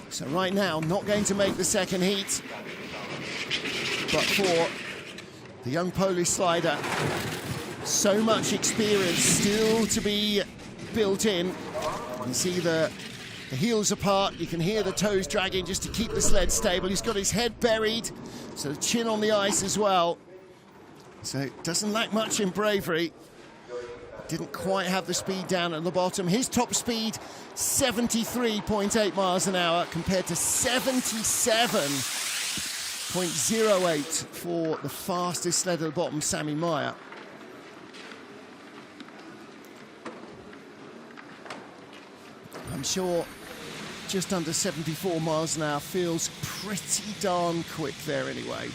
So right now, not going to make the second heat. But for the young Polish slider, so much experience still to be built in. You see the heels apart, you can hear the toes dragging just to keep the sled stable. He's got his head buried, so the chin on the ice as well. So it doesn't lack much in bravery. Didn't quite have the speed down at the bottom. His top speed, 73.8 miles an hour compared to 77.08 for the fastest sled at the bottom, Sammy Maier. I'm sure just under 74 miles an hour feels pretty darn quick there anyway.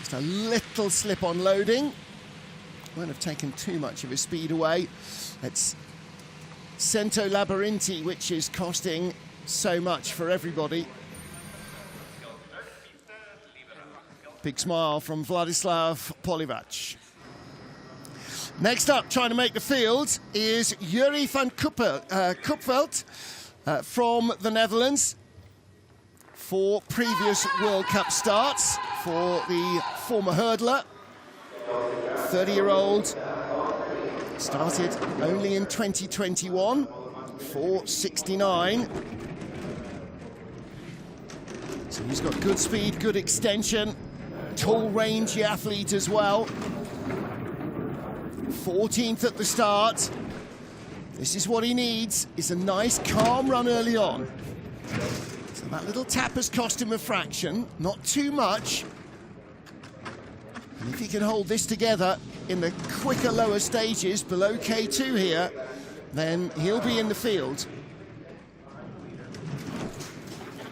Just a little slip on loading. Won't have taken too much of his speed away. It's Cento Labyrinthi, which is costing so much for everybody. Big smile from Władysław Poliwacz. Next up, trying to make the field, is Yuri van Kupveld from the Netherlands. 4 previous World Cup starts for the former hurdler. 30-year-old, started only in 2021, 469. So he's got good speed, good extension, tall, rangy athlete as well. 14th at the start. This is what he needs, is a nice calm run early on. So that little tap has cost him a fraction, not too much. And if he can hold this together in the quicker, lower stages below K2 here, then he'll be in the field.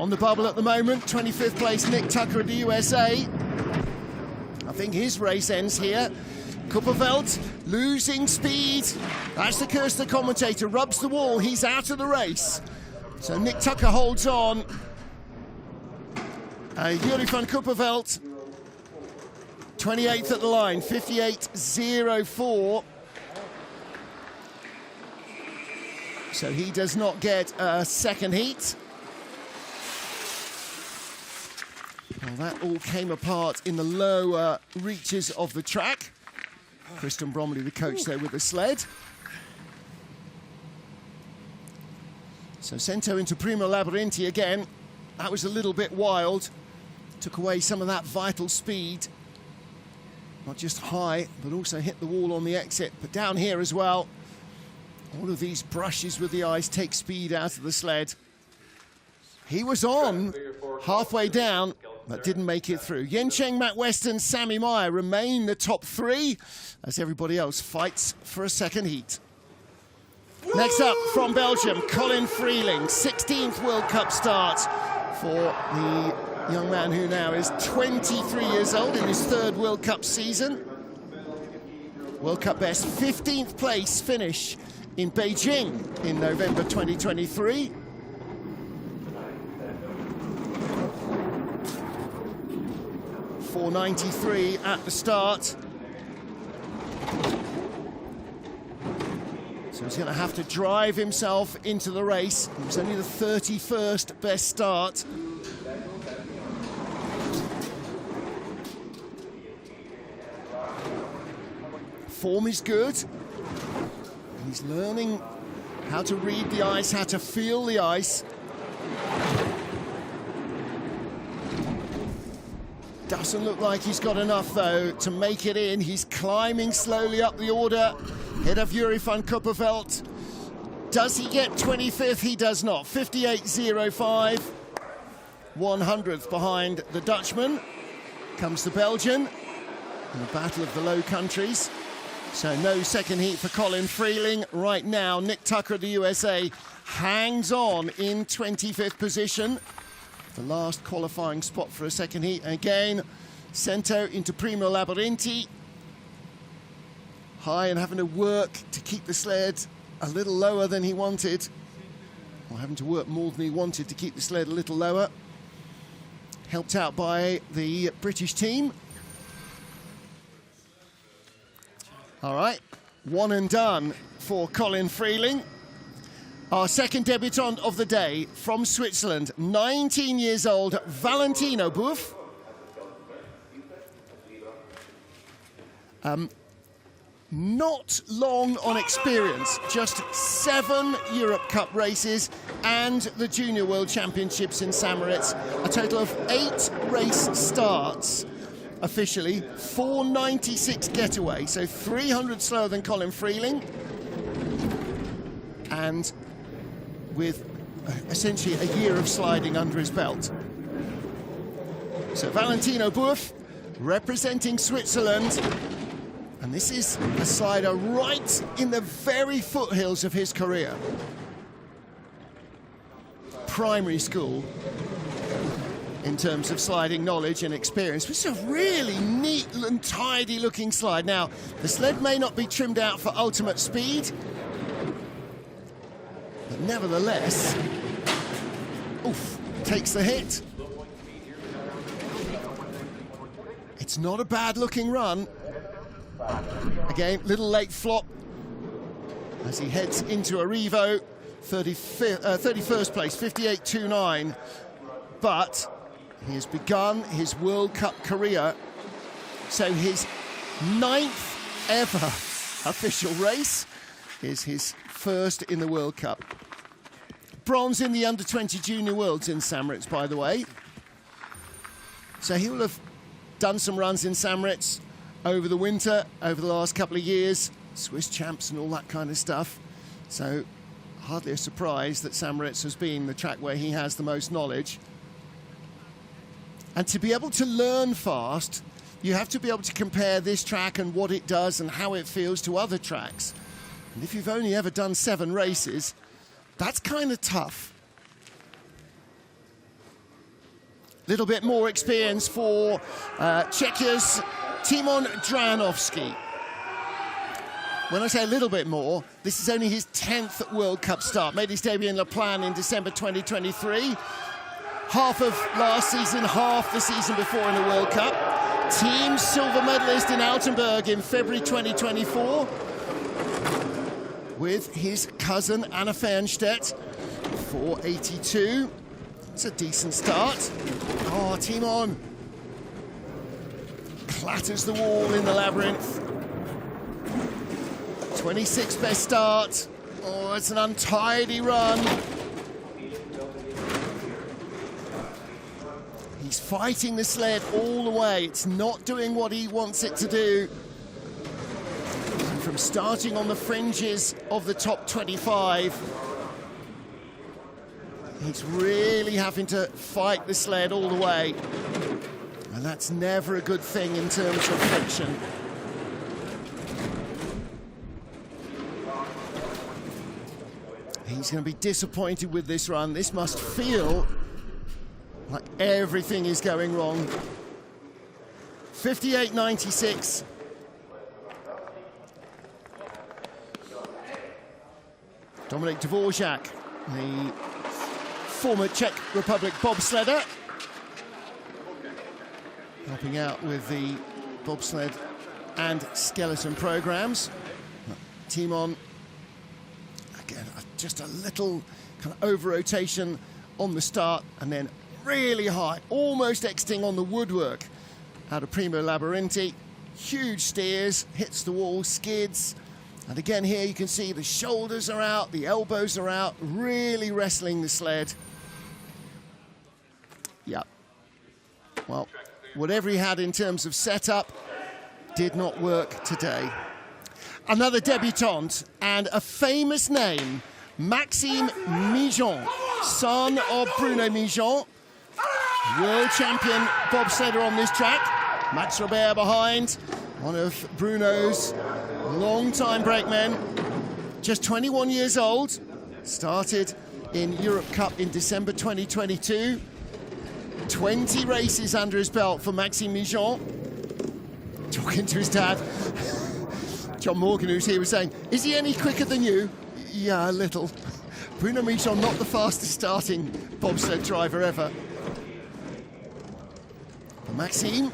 On the bubble at the moment, 25th place, Nick Tucker of the USA. I think his race ends here. Kupveld losing speed. That's the curse the commentator. Rubs the wall, he's out of the race. So Nick Tucker holds on. Yuri van Kupveld, 28th at the line, 58.04. So he does not get a second heat. Well, that all came apart in the lower reaches of the track. Kristen Bromley, the coach there with the sled. So Cento into Primo Labyrinthi again. That was a little bit wild. Took away some of that vital speed. Not just high, but also hit the wall on the exit. But down here as well, all of these brushes with the ice take speed out of the sled. He was on halfway down, but didn't make it through. Yencheng, Matt Weston, Sammy Maier remain the top 3 as everybody else fights for a second heat. Next up from Belgium, Colin Freeling, 16th World Cup start for the young man who now is 23 years old in his 3rd World Cup season. World Cup best, 15th place finish in Beijing in November 2023. .493 at the start. So he's going to have to drive himself into the race. It was only the 31st best start. Form is good. He's learning how to read the ice, how to feel the ice. Doesn't look like he's got enough, though, to make it in. He's climbing slowly up the order. Head of Eurofund Kupperveld. Does he get 25th? He does not. 58.05. 100th behind the Dutchman. Comes the Belgian in the battle of the Low Countries. So no second heat for Colin Freeling. Right now, Nick Tucker of the USA hangs on in 25th position. The last qualifying spot for a second heat. Again, Cento into Primo Labyrinthi. High and having to work to keep the sled a little lower than he wanted. Or having to work more than he wanted to keep the sled a little lower. Helped out by the British team. All right, one and done for Colin Freeling. Our second debutant of the day from Switzerland, 19 years old, Valentino Buff. Not long on experience, just 7 Europe Cup races and the Junior World Championships in St. Moritz. A total of 8 race starts officially, 496 getaway, so 300 slower than Colin Freeling. And with essentially a year of sliding under his belt. So Valentino Buff representing Switzerland. And this is a slider right in the very foothills of his career. Primary school in terms of sliding knowledge and experience. It's a really neat and tidy looking slide. Now, the sled may not be trimmed out for ultimate speed, but nevertheless, oof, takes the hit. It's not a bad looking run. Again, little late flop as he heads into a Revo, 31st place, 58.29. But he has begun his World Cup career, so his 9th ever official race is his first in the World Cup. Bronze in the Under-20 Junior Worlds in St. Moritz, by the way. So he will have done some runs in St. Moritz over the winter, over the last couple of years, Swiss champs and all that kind of stuff. So hardly a surprise that St. Moritz has been the track where he has the most knowledge. And to be able to learn fast, you have to be able to compare this track and what it does and how it feels to other tracks. And if you've only ever done 7 races, that's kind of tough. Little bit more experience for Czechia's Timon Dranovski. When I say a little bit more, this is only his 10th World Cup start. Made his debut in La Plan in December 2023. Half of last season, half the season before in the World Cup. Team silver medalist in Altenburg in February 2024. With his cousin Anna Fernstedt, 482. It's a decent start. Oh, Timon clatters the wall in the labyrinth. 26th best start. Oh, it's an untidy run. He's fighting the sled all the way. It's not doing what he wants it to do. And from starting on the fringes of the top 25, he's really having to fight the sled all the way. And that's never a good thing in terms of friction. He's going to be disappointed with this run. This must feel like everything is going wrong. 58.96. Dominik Dvorak, the former Czech Republic bobsledder, helping out with the bobsled and skeleton programs. Timon, again, just a little kind of over-rotation on the start and then really high, almost exiting on the woodwork out of Primo Labyrinthi. Huge steers, hits the wall, skids. And again here you can see the shoulders are out, the elbows are out, really wrestling the sled. Well, whatever he had in terms of setup did not work today. Another debutante and a famous name, Maxime Mijon, son of Bruno Mijon, world champion bobsledder on this track. Max Robert behind, one of Bruno's long-time brakemen, just 21 years old, started in Europe Cup in December 2022. 20 races under his belt for Maxime Mijon. Talking to his dad, John Morgan, who's here, was saying, is he any quicker than you? Yeah, a little. Bruno Mijon, not the fastest starting bobsled driver ever. But Maxime,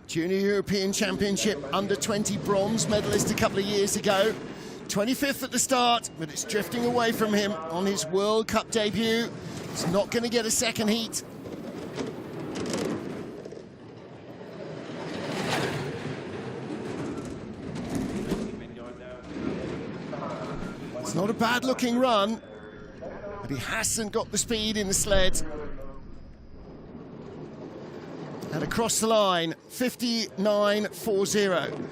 Junior European Championship under-20 bronze medalist a couple of years ago. 25th at the start, but it's drifting away from him on his World Cup debut. He's not going to get a second heat. It's not a bad-looking run, but he hasn't got the speed in the sled. And across the line, 59.40.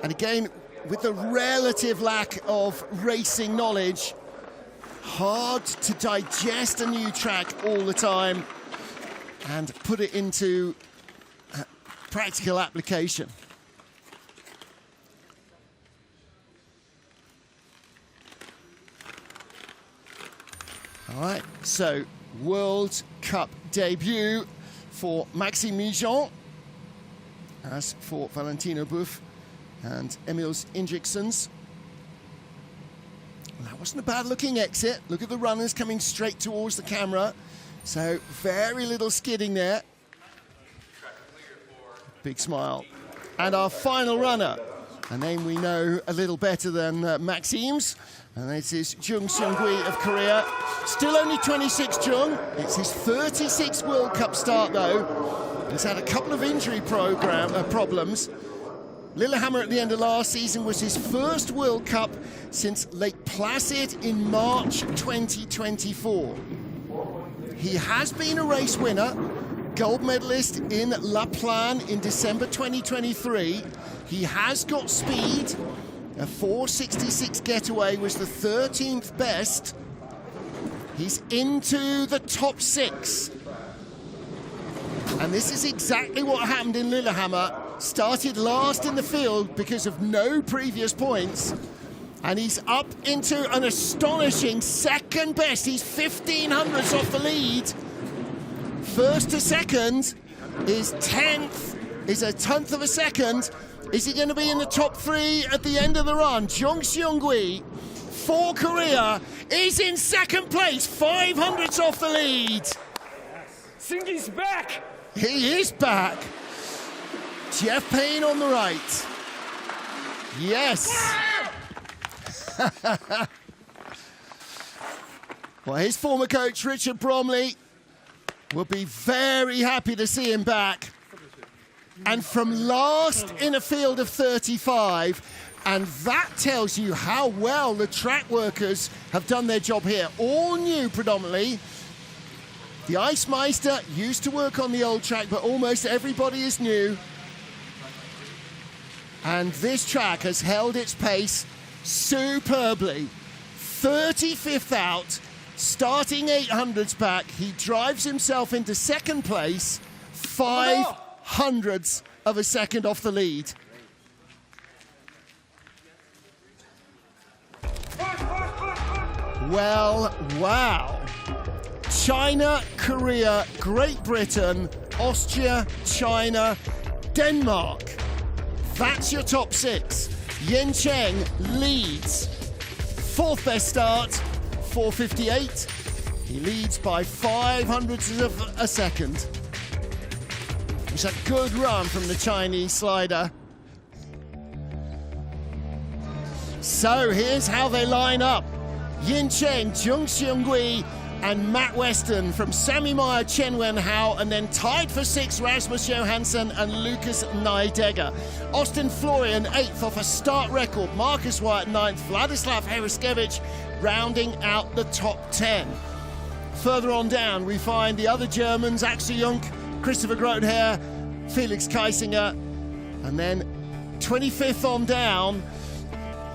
And again, with the relative lack of racing knowledge, hard to digest a new track all the time and put it into practical application. All right, so World Cup debut for Maxime Mijon, as for Valentino Buff and Emils Ingeksons. Well, that wasn't a bad-looking exit. Look at the runners coming straight towards the camera. So very little skidding there. Big smile. And our final runner, a name we know a little better than Maxime's, and this is Jung Seung-hui of Korea. Still only 26, Jung. It's his 36th World Cup start, though. He's had a couple of injury problems. Lillehammer at the end of last season was his first World Cup since Lake Placid in March 2024. He has been a race winner, gold medalist in La Plagne in December 2023. He has got speed. A 4:66 getaway was the 13th best. He's into the top 6. And this is exactly what happened in Lillehammer. Started last in the field because of no previous points. And he's up into an astonishing second best. He's 1500ths off the lead. First to second is 10th, is a 10th of a second. Is he going to be in the top 3 at the end of the run? Jung Seung-hui for Korea is in second place, 500ths off the lead. Singy's back! He is back. Jeff Payne on the right. Yes. Well, his former coach, Richard Bromley, will be very happy to see him back. And from last in a field of 35, and that tells you how well the track workers have done their job here. All new predominantly. The Ice Meister used to work on the old track, but almost everybody is new. And this track has held its pace superbly. 35th out, starting 800s back. He drives himself into second place, 500ths of a second off the lead. Well, wow. China, Korea, Great Britain, Austria, China, Denmark. That's your top 6. Yen Cheng leads. 4th best start, 4:58. He leads by 500ths of a second. It's a good run from the Chinese slider. So here's how they line up. Yin Cheng, Jung Seung-hui, and Matt Weston from Sammy Maier, Chen Wen-hao, and then tied for 6th, Rasmus Johansson and Lucas Nydegger. Austin Florian 8th off a start record. Marcus Wyatt 9th, Vladislav Heriskevich rounding out the top 10. Further on down, we find the other Germans, Axel Jung Christopher Groothair, Felix Keisinger, and then 25th on down,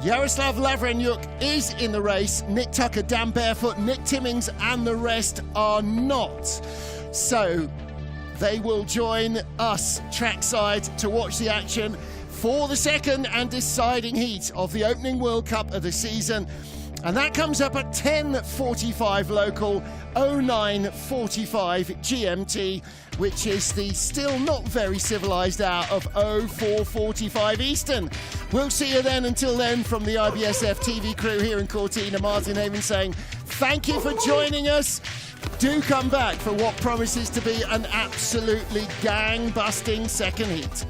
Jaroslav Lavrenyuk is in the race. Nick Tucker, Dan Barefoot, Nick Timmings, and the rest are not. So they will join us trackside to watch the action for the second and deciding heat of the opening World Cup of the season. And that comes up at 10:45 local, 09:45 GMT, which is the still not very civilized hour of 04:45 Eastern. We'll see you then. Until then, from the IBSF TV crew here in Cortina, Martin Haven saying thank you for joining us. Do come back for what promises to be an absolutely gang-busting second heat.